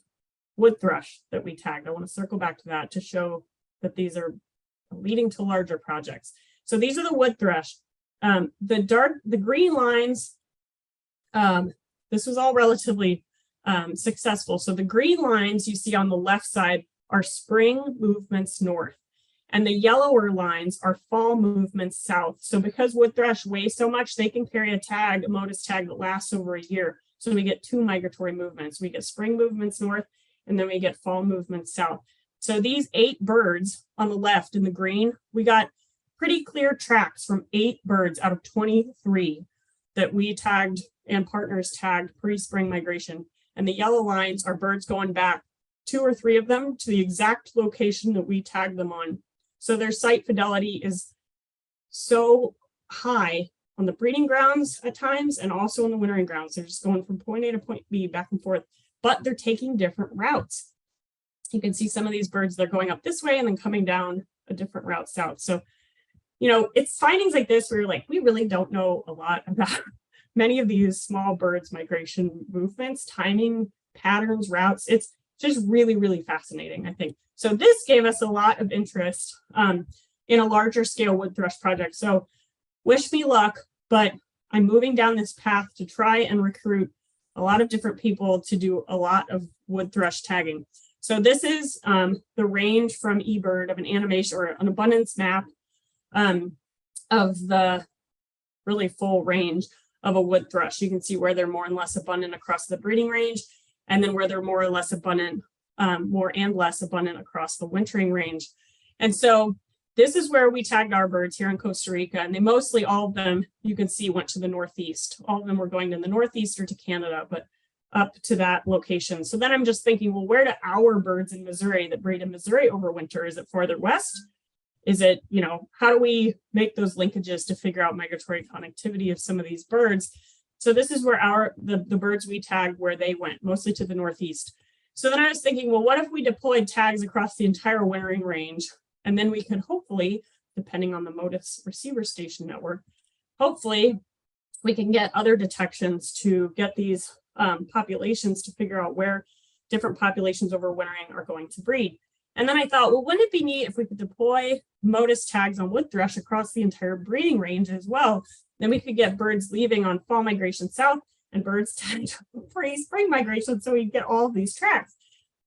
wood thrush that we tagged. I want to circle back to that to show that these are leading to larger projects. So these are the wood thrush. The green lines, this was all relatively successful. So the green lines you see on the left side are spring movements north, and the yellower lines are fall movements south. So because wood thrush weigh so much, they can carry a Motus tag that lasts over a year. So we get 2 migratory movements. We get spring movements north, and then we get fall movements south. So these 8 birds on the left in the green, we got pretty clear tracks from 8 birds out of 23 that we tagged and partners tagged pre-spring migration. And the yellow lines are birds going back, 2 or 3 of them, to the exact location that we tagged them on. So their site fidelity is so high on the breeding grounds at times and also on the wintering grounds. They're just going from point A to point B back and forth, but they're taking different routes. You can see some of these birds, they're going up this way and then coming down a different route south. So it's findings like this where you're like, we really don't know a lot about many of these small birds' migration movements, timing, patterns, routes. It's just really, really fascinating, I think. So this gave us a lot of interest in a larger scale wood thrush project. So wish me luck, but I'm moving down this path to try and recruit a lot of different people to do a lot of wood thrush tagging. So this is the range from eBird of an animation or an abundance map of the really full range of a wood thrush. You can see where they're more and less abundant across the breeding range, and then where they're more or less abundant, more and less abundant across the wintering range. And so this is where we tagged our birds here in Costa Rica, and they mostly, all of them, you can see, went to the northeast. All of them were going to the northeast or to Canada, but up to that location. So then I'm just thinking, well, where do our birds in Missouri that breed in Missouri overwinter? Is it farther west? Is it, how do we make those linkages to figure out migratory connectivity of some of these birds? So this is where the birds we tagged, where they went, mostly to the northeast. So then I was thinking, well, what if we deployed tags across the entire wintering range? And then we could hopefully, depending on the Motus receiver station network, hopefully we can get other detections to get these populations to figure out where different populations overwintering are going to breed. And then I thought, well, wouldn't it be neat if we could deploy Motus tags on wood thrush across the entire breeding range as well? Then we could get birds leaving on fall migration south and birds tend pre-spring migration, so we get all of these tracks.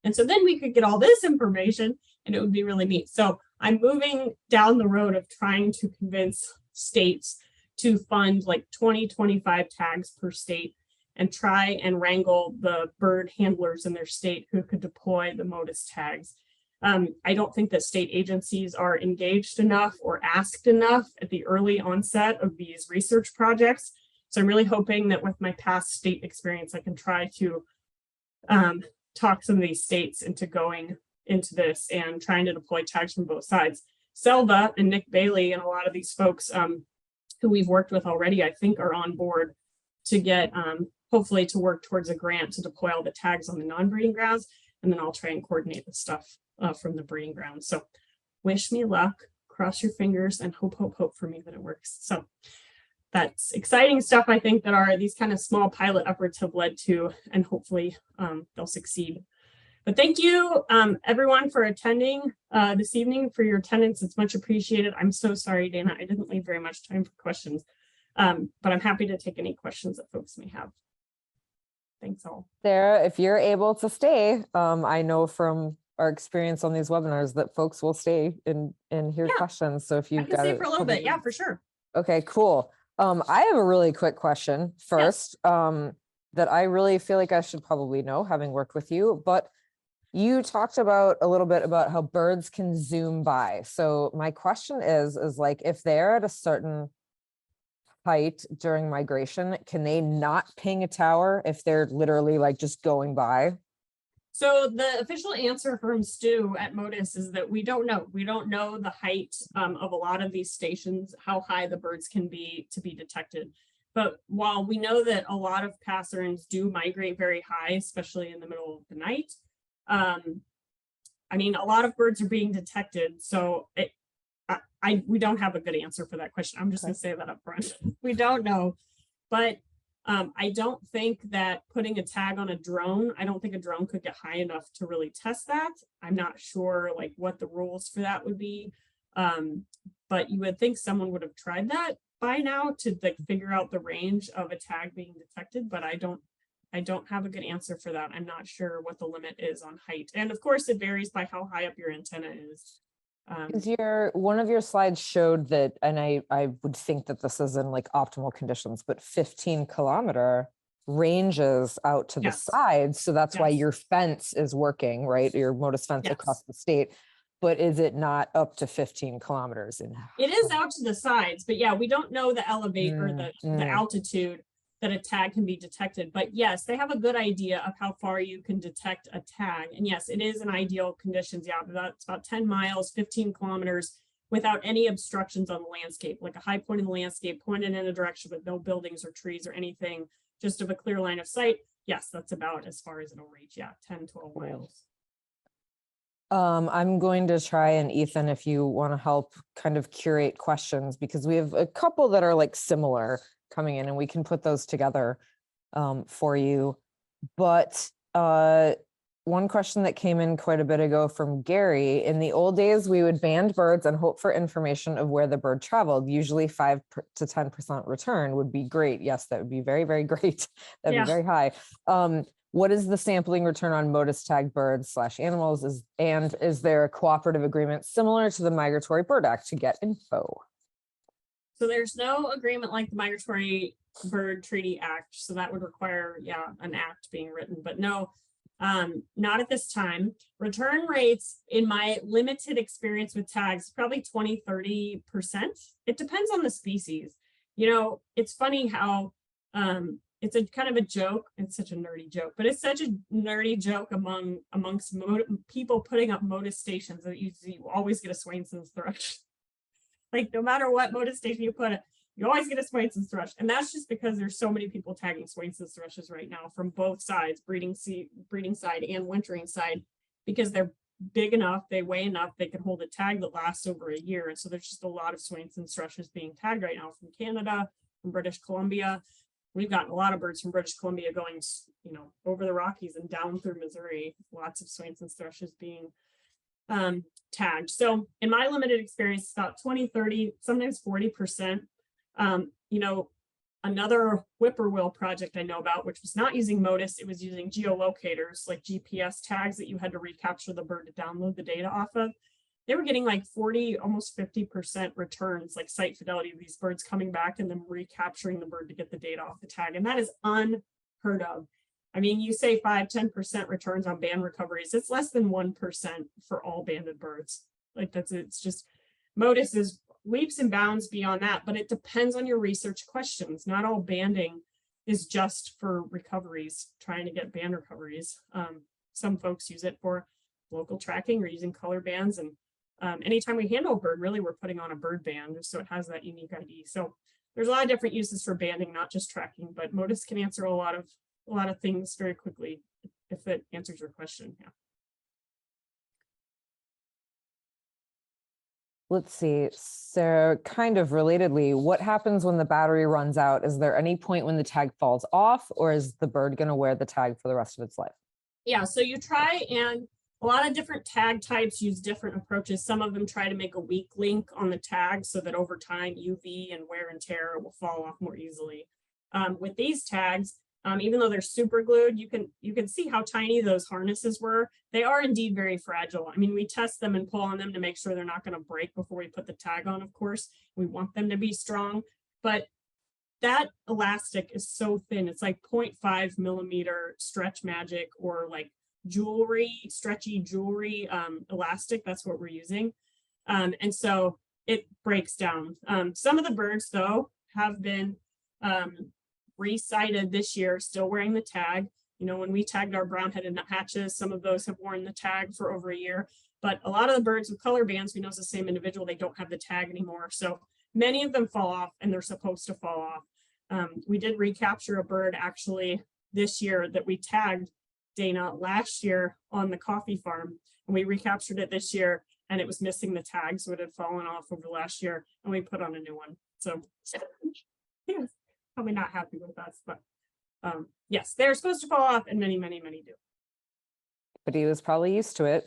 And so then we could get all this information and it would be really neat. So I'm moving down the road of trying to convince states to fund like 20-25 tags per state and try and wrangle the bird handlers in their state who could deploy the Motus tags. I don't think that state agencies are engaged enough or asked enough at the early onset of these research projects. So I'm really hoping that with my past state experience, I can try to talk some of these states into going into this and trying to deploy tags from both sides. Selva and Nick Bailey and a lot of these folks who we've worked with already, I think are on board to get, hopefully to work towards a grant to deploy all the tags on the non-breeding grounds. And then I'll try and coordinate the stuff from the breeding grounds. So wish me luck, cross your fingers, and hope for me that it works. So that's exciting stuff, I think, that are these kind of small pilot efforts have led to, and hopefully they'll succeed. But thank you, everyone, for attending this evening, for your attendance. It's much appreciated. I'm so sorry, Dana, I didn't leave very much time for questions, but I'm happy to take any questions that folks may have. Thanks all. Sarah, if you're able to stay, I know from our experience on these webinars that folks will stay and hear questions. So if you've got it for a little bit, yeah, for sure. Okay, cool. I have a really quick question first, that I really feel like I should probably know, having worked with you, but you talked about a little bit about how birds can zoom by. So my question is like, if they're at a certain height during migration, can they not ping a tower if they're literally like just going by? So the official answer from Stu at Motus is that we don't know. We don't know the height of a lot of these stations, how high the birds can be to be detected. But while we know that a lot of passerines do migrate very high, especially in the middle of the night, I mean, a lot of birds are being detected. So we don't have a good answer for that question. I'm just going to say that up front. We don't know. But I don't think that putting a tag on a drone, I don't think a drone could get high enough to really test that. I'm not sure like what the rules for that would be. But you would think someone would have tried that by now to like figure out the range of a tag being detected, but I don't have a good answer for that. I'm not sure what the limit is on height. And of course it varies by how high up your antenna is. One of your slides showed that, and I would think that this is in like optimal conditions, but 15-kilometer ranges out to the sides. So that's why your fence is working, right? Your Motus fence across the state. But is it not up to 15 kilometers in? It is out to the sides, but yeah, we don't know the elevate or the altitude that a tag can be detected. But yes, they have a good idea of how far you can detect a tag. And yes, it is in ideal conditions. Yeah, that's about 10 miles, 15 kilometers without any obstructions on the landscape, like a high point in the landscape pointed in a direction with no buildings or trees or anything, just of a clear line of sight. Yes, that's about as far as it'll reach. Yeah, 10, 12 miles. I'm going to try, and Ethan, if you want to help kind of curate questions, because we have a couple that are like similar coming in and we can put those together for you. But one question that came in quite a bit ago from Gary: in the old days, we would band birds and hope for information of where the bird traveled. Usually 5 to 10% return would be great. Yes, that would be very, very great. That'd be very high. What is the sampling return on Motus tag birds / animals? Is there a cooperative agreement similar to the Migratory Bird Act to get info? So there's no agreement like the Migratory Bird Treaty Act. So that would require, an act being written, but no, not at this time. Return rates, in my limited experience with tags, probably 20-30%. It depends on the species. You know, it's funny how, it's a kind of a joke. It's such a nerdy joke, but it's such a nerdy joke amongst people putting up Motus stations that you always get a Swainson's thrush. Like no matter what Motus station you put it, you always get a Swainson's thrush. And that's just because there's so many people tagging Swainson's thrushes right now from both sides, breeding side and wintering side, because they're big enough, they weigh enough, they can hold a tag that lasts over a year. And so there's just a lot of Swainson's thrushes being tagged right now from Canada, from British Columbia. We've gotten a lot of birds from British Columbia going, over the Rockies and down through Missouri. Lots of Swainson's thrushes being tagged. So in my limited experience, it's about 20, 30, sometimes 40%. another whippoorwill project I know about, which was not using Motus, it was using geolocators, like GPS tags that you had to recapture the bird to download the data off of. They were getting like 40, almost 50% returns, like site fidelity of these birds coming back and then recapturing the bird to get the data off the tag. And that is unheard of. I mean, you say 5-10% returns on band recoveries, it's less than 1% for all banded birds. Like it's just, Motus is leaps and bounds beyond that, but it depends on your research questions. Not all banding is just for recoveries, trying to get band recoveries. Some folks use it for local tracking or using color bands. And anytime we handle a bird, really we're putting on a bird band, so it has that unique ID. So there's a lot of different uses for banding, not just tracking, but Motus can answer a lot of things very quickly if it answers your question. Yeah. Let's see. So kind of relatedly, what happens when the battery runs out? Is there any point when the tag falls off, or is the bird going to wear the tag for the rest of its life? Yeah, so you try, and a lot of different tag types use different approaches. Some of them try to make a weak link on the tag so that over time UV and wear and tear will fall off more easily. With these tags, even though they're super glued, you can see how tiny those harnesses were. They are indeed very fragile. I mean, we test them and pull on them to make sure they're not going to break before we put the tag on, of course. We want them to be strong, but that elastic is so thin. It's like 0.5 millimeter stretch magic, or like jewelry, stretchy jewelry elastic. That's what we're using. And so it breaks down. Some of the birds, though, have been resighted this year, still wearing the tag. You know, when we tagged our brown-headed nuthatches, some of those have worn the tag for over a year. But a lot of the birds with color bands, we know it's the same individual, they don't have the tag anymore. So many of them fall off, and they're supposed to fall off. We did recapture a bird actually this year that we tagged, Dana, last year on the coffee farm, and we recaptured it this year, and it was missing the tag, so it had fallen off over the last year, and we put on a new one. So yeah, probably not happy with us, but yes, they're supposed to fall off, and many, many, many do. But he was probably used to it,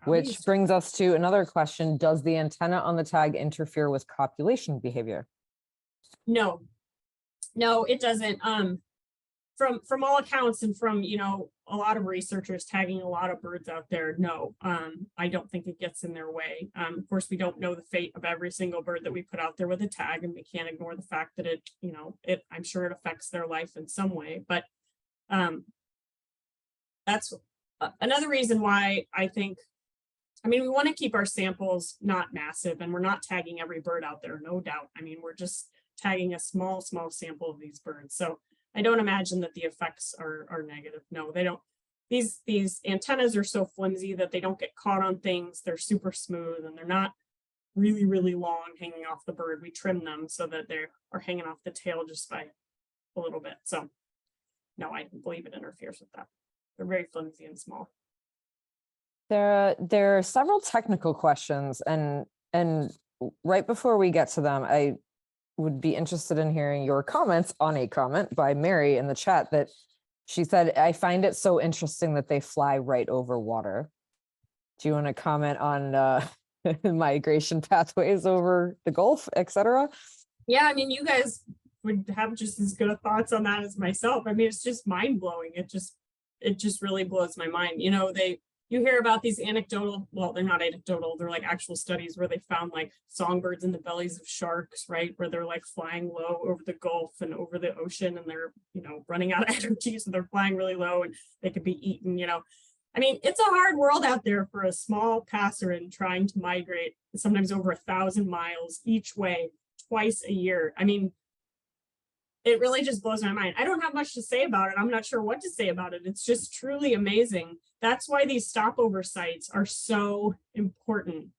which brings us to another question. Does the antenna on the tag interfere with copulation behavior? No, it doesn't. From all accounts, and from, you know, a lot of researchers tagging a lot of birds out there, no, I don't think it gets in their way. Of course, we don't know the fate of every single bird that we put out there with a tag, and we can't ignore the fact that it, you know, I'm sure it affects their life in some way. But that's another reason why I think, I mean, we want to keep our samples not massive, and we're not tagging every bird out there, no doubt. I mean, we're just tagging a small sample of these birds. So I don't imagine that the effects are negative. No, they don't. These antennas are so flimsy that they don't get caught on things. They're super smooth, and they're not really, really long hanging off the bird. We trim them so that they are hanging off the tail just by a little bit. So no, I don't believe it interferes with that. They're very flimsy and small. There are several technical questions, and right before we get to them, I would be interested in hearing your comments on a comment by Mary in the chat that she said, I find it so interesting that they fly right over water. Do you want to comment on migration pathways over the Gulf, etc.? Yeah, I mean, you guys would have just as good of thoughts on that as myself. I mean, it's just mind blowing. It just really blows my mind. You know, you hear about these anecdotal, well, they're not anecdotal, they're like actual studies where they found like songbirds in the bellies of sharks, right? Where they're like flying low over the Gulf and over the ocean, and they're, you know, running out of energy, so they're flying really low and they could be eaten, you know. I mean, it's a hard world out there for a small passerine trying to migrate sometimes over 1,000 miles each way twice a year. I mean, it really just blows my mind. I don't have much to say about it. I'm not sure what to say about it. It's just truly amazing. That's why these stopover sites are so important.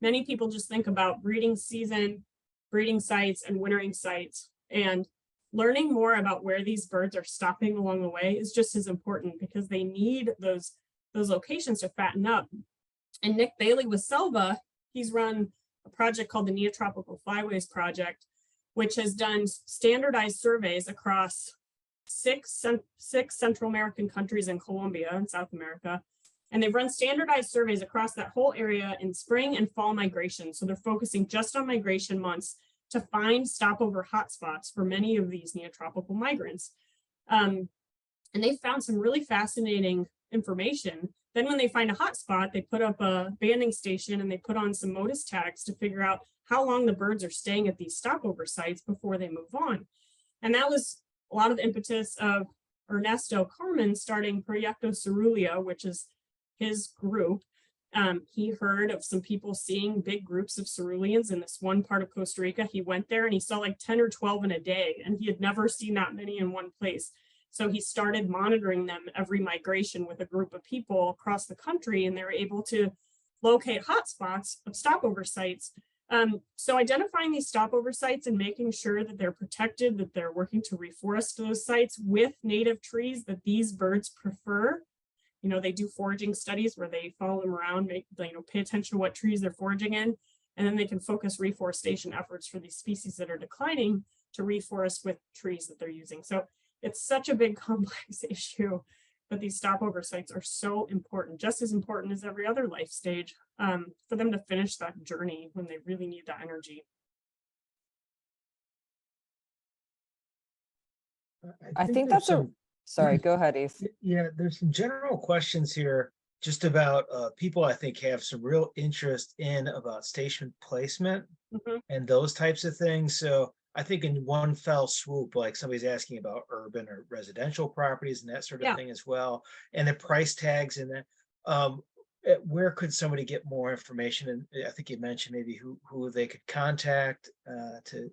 Many people just think about breeding season, breeding sites, and wintering sites. And learning more about where these birds are stopping along the way is just as important, because they need those locations to fatten up. And Nick Bailey with Selva, he's run a project called the Neotropical Flyways Project, which has done standardized surveys across six Central American countries and Colombia and South America. And they've run standardized surveys across that whole area in spring and fall migration. So they're focusing just on migration months to find stopover hotspots for many of these neotropical migrants. And they found some really fascinating information. Then when they find a hotspot, they put up a banding station and they put on some Motus tags to figure out how long the birds are staying at these stopover sites before they move on. And that was a lot of the impetus of Ernesto Carmen starting Proyecto Cerulia, which is his group. He heard of some people seeing big groups of ceruleans in this one part of Costa Rica. He went there and he saw like 10 or 12 in a day, and he had never seen that many in one place. So he started monitoring them every migration with a group of people across the country, and they were able to locate hotspots of stopover sites. So identifying these stopover sites and making sure that they're protected, that they're working to reforest those sites with native trees that these birds prefer. You know, they do foraging studies where they follow them around, pay attention to what trees they're foraging in, and then they can focus reforestation efforts for these species that are declining to reforest with trees that they're using. So it's such a big complex issue, but these stopover sites are so important, just as important as every other life stage, for them to finish that journey when they really need that energy. I think that's sorry, go ahead, Eve. Yeah, there's some general questions here just about people I think have some real interest in about station placement and those types of things. So I think in one fell swoop, like somebody's asking about urban or residential properties and that sort of thing as well, and the price tags and that. Where could somebody get more information? And I think you mentioned maybe who they could contact to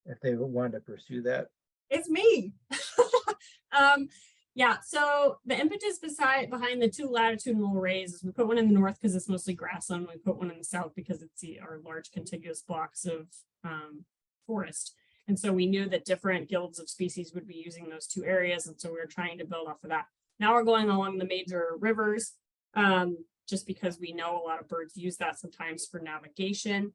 if they wanted to pursue that. It's me. Yeah, so the impetus behind the two latitudinal arrays is we put one in the north because it's mostly grassland. We put one in the south because it's our large contiguous blocks of forest. And so we knew that different guilds of species would be using those two areas. And so we were trying to build off of that. Now we're going along the major rivers, just because we know a lot of birds use that sometimes for navigation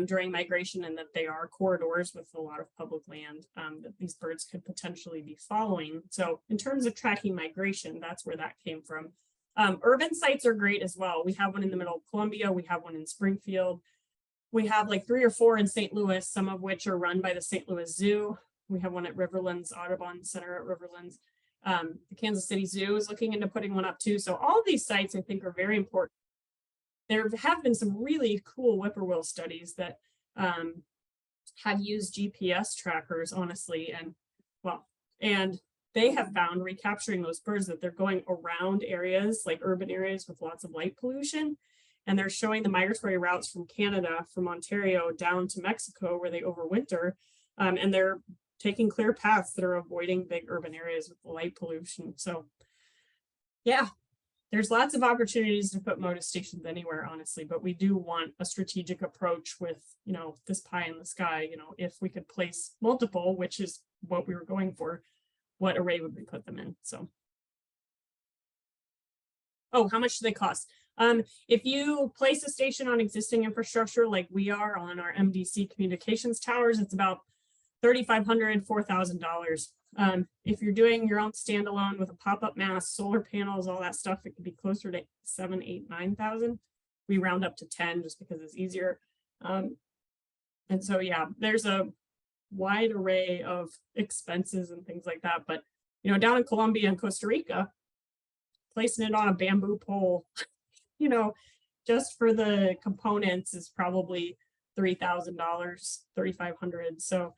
during migration, and that they are corridors with a lot of public land that these birds could potentially be following. So in terms of tracking migration, that's where that came from. Urban sites are great as well. We have one in the middle of Columbia. We have one in Springfield. We have like 3 or 4 in St. Louis, some of which are run by the St. Louis Zoo. We have one at Riverlands, Audubon Center at Riverlands. The Kansas City Zoo is looking into putting one up too. So all of these sites I think are very important. There have been some really cool whippoorwill studies that have used GPS trackers, honestly, and they have found recapturing those birds that they're going around areas like urban areas with lots of light pollution. And they're showing the migratory routes from Canada, from Ontario down to Mexico where they overwinter. And they're taking clear paths that are avoiding big urban areas with light pollution. So yeah, there's lots of opportunities to put Motus stations anywhere, honestly, but we do want a strategic approach with, this pie in the sky. If we could place multiple, which is what we were going for, what array would we put them in? So, oh, how much do they cost? If you place a station on existing infrastructure like we are on our MDC communications towers, it's about $3,500, $4,000. If you're doing your own standalone with a pop-up mast, solar panels, all that stuff, it could be closer to 7, 8, 9,000. We round up to 10 just because it's easier. And so, yeah, there's a wide array of expenses and things like that. But, down in Colombia and Costa Rica, placing it on a bamboo pole, just for the components is probably $3,000, $3,500. So,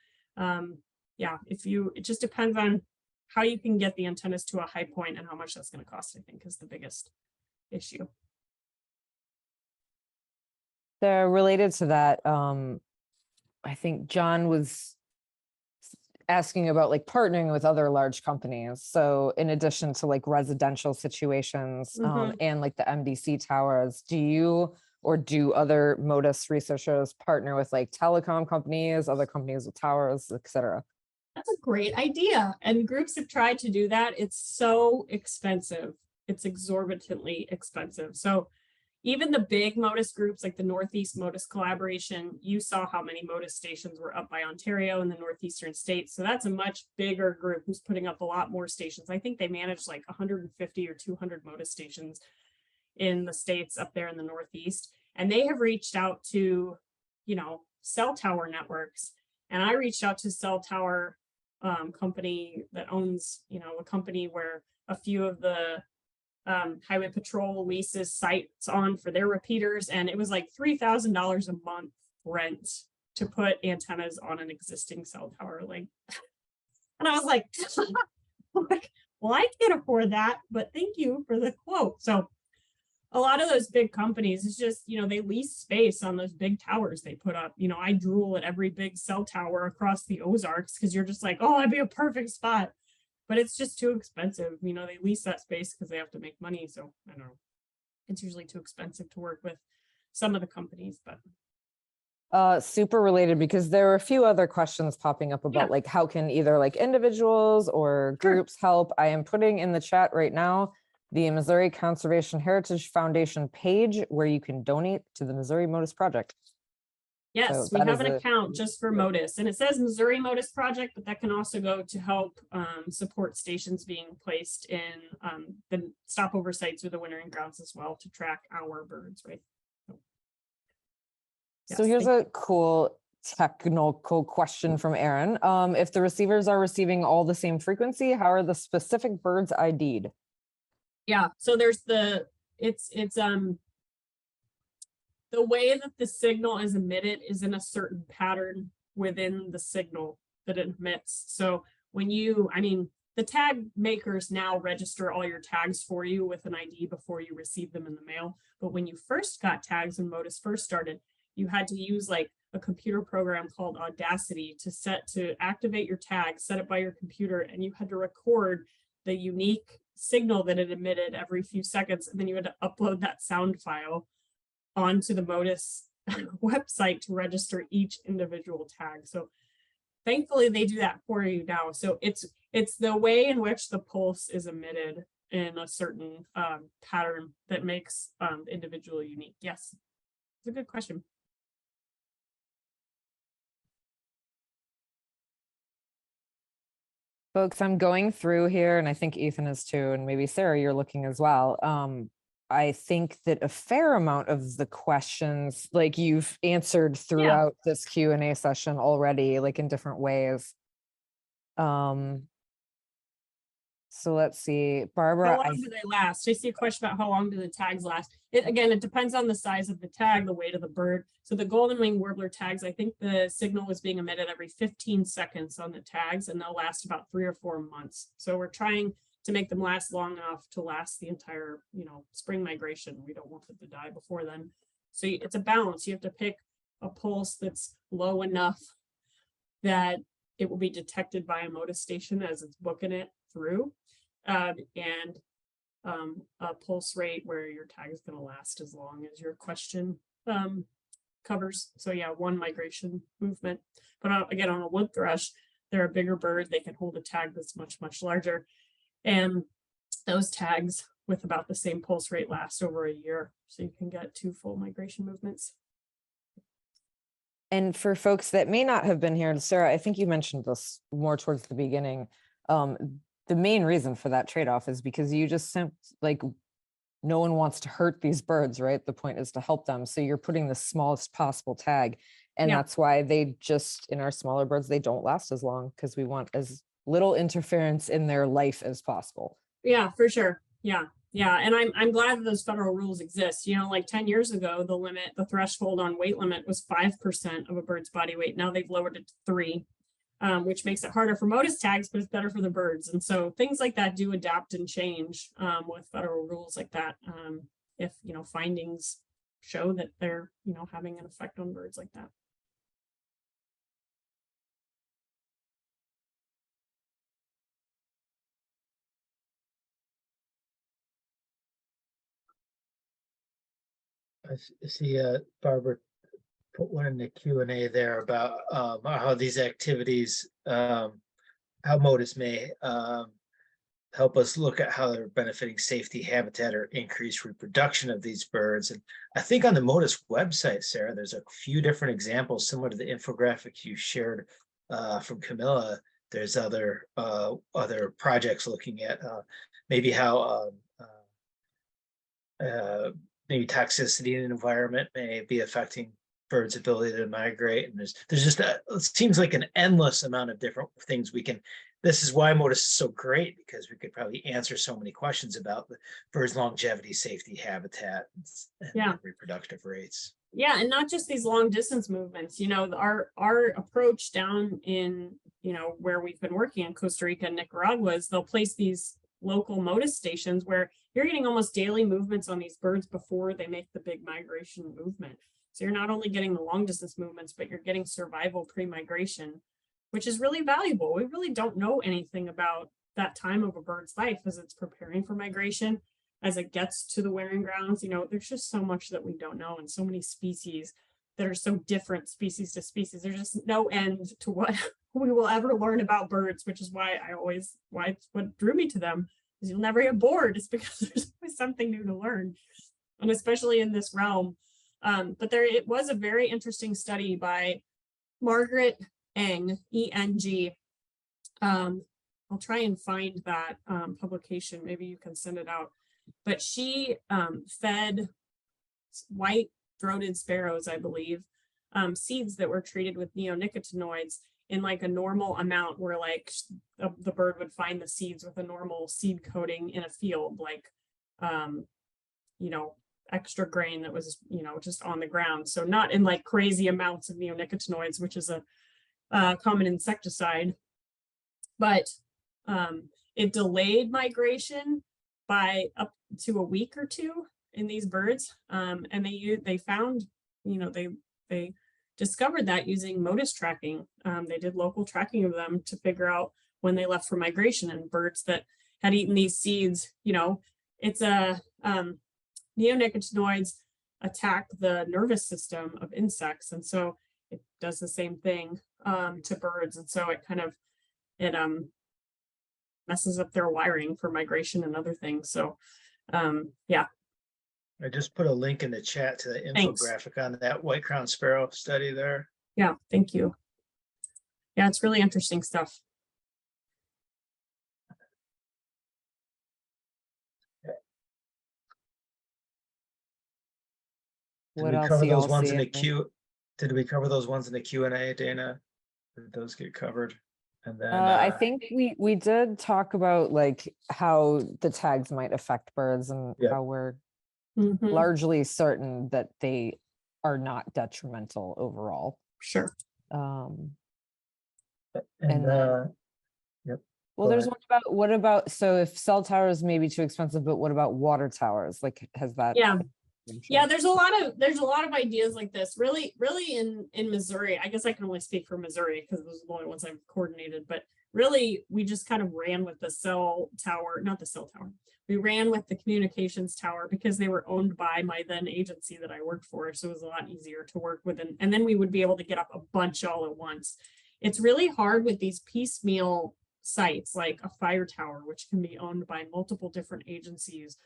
yeah, it just depends on how you can get the antennas to a high point and how much that's going to cost, I think, is the biggest issue. They're related to that. I think John was asking about like partnering with other large companies. So in addition to like residential situations and like the MDC towers, do other Motus researchers partner with like telecom companies, other companies with towers, et cetera? That's a great idea. And groups have tried to do that. It's so expensive. It's exorbitantly expensive. So even the big Motus groups like the Northeast Motus Collaboration, you saw how many Motus stations were up by Ontario and the Northeastern states. So that's a much bigger group who's putting up a lot more stations. I think they manage like 150 or 200 Motus stations in the states up there in the Northeast. And they have reached out to, cell tower networks. And I reached out to cell tower company that owns, a company where a few of the highway patrol leases sites on for their repeaters. And it was like $3,000 a month rent to put antennas on an existing cell tower. Like, and I was like, well, I can't afford that, but thank you for the quote. So a lot of those big companies, it's just, they lease space on those big towers they put up. I drool at every big cell tower across the Ozarks because you're just like, oh, that'd be a perfect spot. But it's just too expensive. They lease that space because they have to make money. So I don't know. It's usually too expensive to work with some of the companies, but. Super related, because there are a few other questions popping up about like how can either like individuals or groups help. I am putting in the chat right now the Missouri Conservation Heritage Foundation page where you can donate to the Missouri Motus Project. Yes, So we have an account just for Motus, and it says Missouri Motus Project, but that can also go to help support stations being placed in the stopover sites or the wintering grounds as well to track our birds, right? So here's a cool technical question from Aaron. If the receivers are receiving all the same frequency, how are the specific birds ID'd? Yeah, so there's the way that the signal is emitted is in a certain pattern within the signal that it emits. So when the tag makers now register all your tags for you with an ID before you receive them in the mail. But when you first got tags and Motus first started, you had to use like a computer program called Audacity to activate your tag, set it by your computer, and you had to record the unique signal that it emitted every few seconds, and then you had to upload that sound file onto the Motus website to register each individual tag. So thankfully they do that for you now. So it's the way in which the pulse is emitted in a certain pattern that makes the individual unique. Yes, it's a good question. Folks, I'm going through here, and I think Ethan is too, and maybe Sarah, you're looking as well. I think that a fair amount of the questions, like you've answered throughout this Q&A session already, like in different ways. So let's see, Barbara. How long do they last? I see a question about how long do the tags last. It depends on the size of the tag, the weight of the bird. So the golden wing warbler tags, I think the signal was being emitted every 15 seconds on the tags, and they'll last about 3 or 4 months. So we're trying to make them last long enough to last the entire, spring migration. We don't want them to die before then. So it's a balance. You have to pick a pulse that's low enough that it will be detected by a Motus station as it's booking it through, and a pulse rate where your tag is going to last as long as your question covers. So yeah, 1 migration movement. But again, on a wood thrush, they're a bigger bird. They can hold a tag that's much, much larger. And those tags with about the same pulse rate last over a year. So you can get 2 full migration movements. And for folks that may not have been here, Sarah, I think you mentioned this more towards the beginning. The main reason for that trade-off is because you just no one wants to hurt these birds, right? The point is to help them. So you're putting the smallest possible tag. And that's why they just, in our smaller birds, they don't last as long, because we want as little interference in their life as possible. Yeah, for sure. Yeah. And I'm glad that those federal rules exist. Like 10 years ago, the threshold on weight limit was 5% of a bird's body weight. Now they've lowered it to 3%. Which makes it harder for Motus tags, but it's better for the birds. And so things like that do adapt and change with federal rules like that. If, findings show that they're, having an effect on birds like that. I see Barbara put one in the Q&A there about how these activities, how Motus may help us look at how they're benefiting safety, habitat, or increased reproduction of these birds. And I think on the Motus website, Sarah, there's a few different examples similar to the infographic you shared from Camilla. There's other projects looking at maybe how maybe toxicity in an environment may be affecting birds' ability to migrate. And there's just it seems like an endless amount of different things we can. This is why Motus is so great, because we could probably answer so many questions about the birds' longevity, safety, habitat, and reproductive rates. Yeah, and not just these long distance movements. You know, our approach down in, you know, where we've been working in Costa Rica and Nicaragua is they'll place these local Motus stations where you're getting almost daily movements on these birds before they make the big migration movement. So you're not only getting the long distance movements, but you're getting survival pre-migration, which is really valuable. We really don't know anything about that time of a bird's life as it's preparing for migration, as it gets to the wearing grounds. You know, there's just so much that we don't know, and so many species that are so different species to species. There's just no end to what we will ever learn about birds, which is why what drew me to them is you'll never get bored. It's because there's always something new to learn, and especially in this realm. But it was a very interesting study by Margaret Eng, E-N-G. I'll try and find that publication. Maybe you can send it out. But she fed white-throated sparrows, I believe, seeds that were treated with neonicotinoids in like a normal amount, where like the bird would find the seeds with a normal seed coating in a field, like, you know, extra grain that was, you know, just on the ground. So not in like crazy amounts of neonicotinoids, which is a common insecticide, but it delayed migration by up to a week or two in these birds. And they found, you know, they discovered that using Motus tracking. They did local tracking of them to figure out when they left for migration, and birds that had eaten these seeds, you know, it's neonicotinoids attack the nervous system of insects. And so it does the same thing to birds. And so it kind of, messes up their wiring for migration and other things. So yeah. I just put a link in the chat to the infographic on that white-crowned sparrow study there. Yeah, thank you. Yeah, it's really interesting stuff. What Did we else cover do y'all those ones in see? the Q? Did we cover those ones in the Q&A, Dana? Did those get covered? And then I think we did talk about like how the tags might affect birds, and how we're largely certain that they are not detrimental overall. Sure. And then, well, there's one about so if cell towers may be too expensive, but what about water towers? Like, has that? Yeah, there's a lot of ideas like this. Really in Missouri, I guess I can only speak for Missouri because those are the only ones I've coordinated, but really we just kind of ran with the cell tower, not the cell tower. We ran with the communications tower because they were owned by my then agency that I worked for. So it was a lot easier to work with. And then we would be able to get up a bunch all at once. It's really hard with these piecemeal sites like a fire tower, which can be owned by multiple different agencies.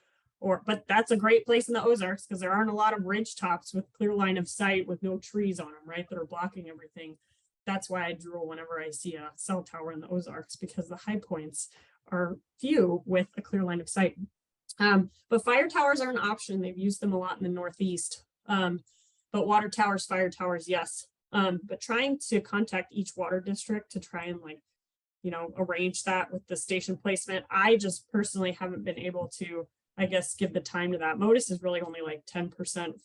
But that's a great place in the Ozarks because there aren't a lot of ridge tops with clear line of sight with no trees on them, right, that are blocking everything. That's why I drool whenever I see a cell tower in the Ozarks, because the high points are few with a clear line of sight. But fire towers are an option. They've used them a lot in the Northeast. But water towers, fire towers, yes. But trying to contact each water district to try and like, you know, arrange that with the station placement, I just personally haven't been able to, I guess, give the time to that. Motus is really only like 10%,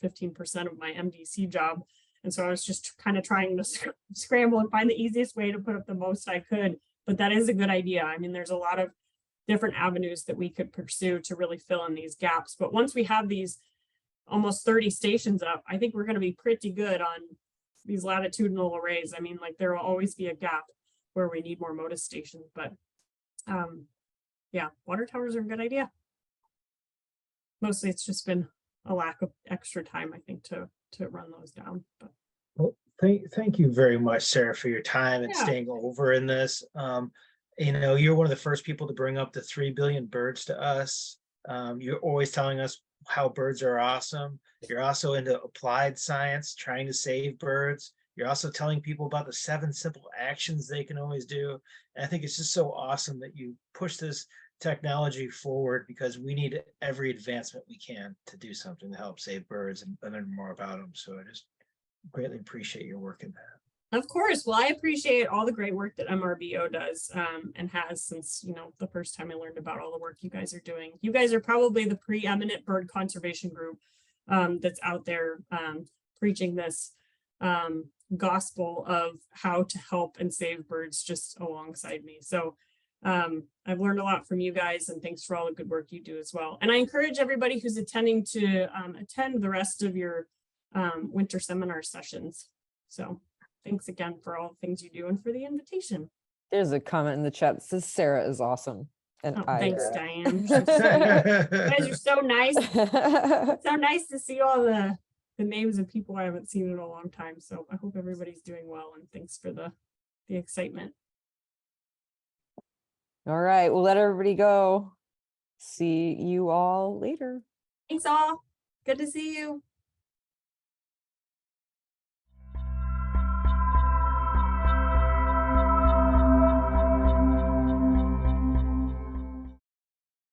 15% of my MDC job. And so I was just kind of trying to scramble and find the easiest way to put up the most I could. But that is a good idea. I mean, there's a lot of different avenues that we could pursue to really fill in these gaps. But once we have these almost 30 stations up, I think we're going to be pretty good on these latitudinal arrays. I mean, like there will always be a gap where we need more Motus stations. But yeah, water towers are a good idea. Mostly it's just been a lack of extra time, I think, to run those down. But well, thank you very much, Sarah, for your time and staying over in this. You know, you're one of the first people to bring up the 3 billion birds to us. You're always telling us how birds are awesome. You're also into applied science, trying to save birds. You're also telling people about the 7 simple actions they can always do. And I think it's just so awesome that you push this technology forward, because we need every advancement we can to do something to help save birds and learn more about them. So I just greatly appreciate your work in that. Of course. Well, I appreciate all the great work that MRBO does and has since, the first time I learned about all the work you guys are doing. You guys are probably the preeminent bird conservation group that's out there preaching this gospel of how to help and save birds just alongside me. So I've learned a lot from you guys, and thanks for all the good work you do as well. And I encourage everybody who's attending to attend the rest of your winter seminar sessions. So thanks again for all the things you do and for the invitation. There's a comment in the chat that says Sarah is awesome. And Thanks, Diane. You guys are so nice. It's so nice to see all the names of people I haven't seen in a long time. So I hope everybody's doing well, and thanks for the excitement. All right, we'll let everybody go. See you all later. Thanks all. Good to see you.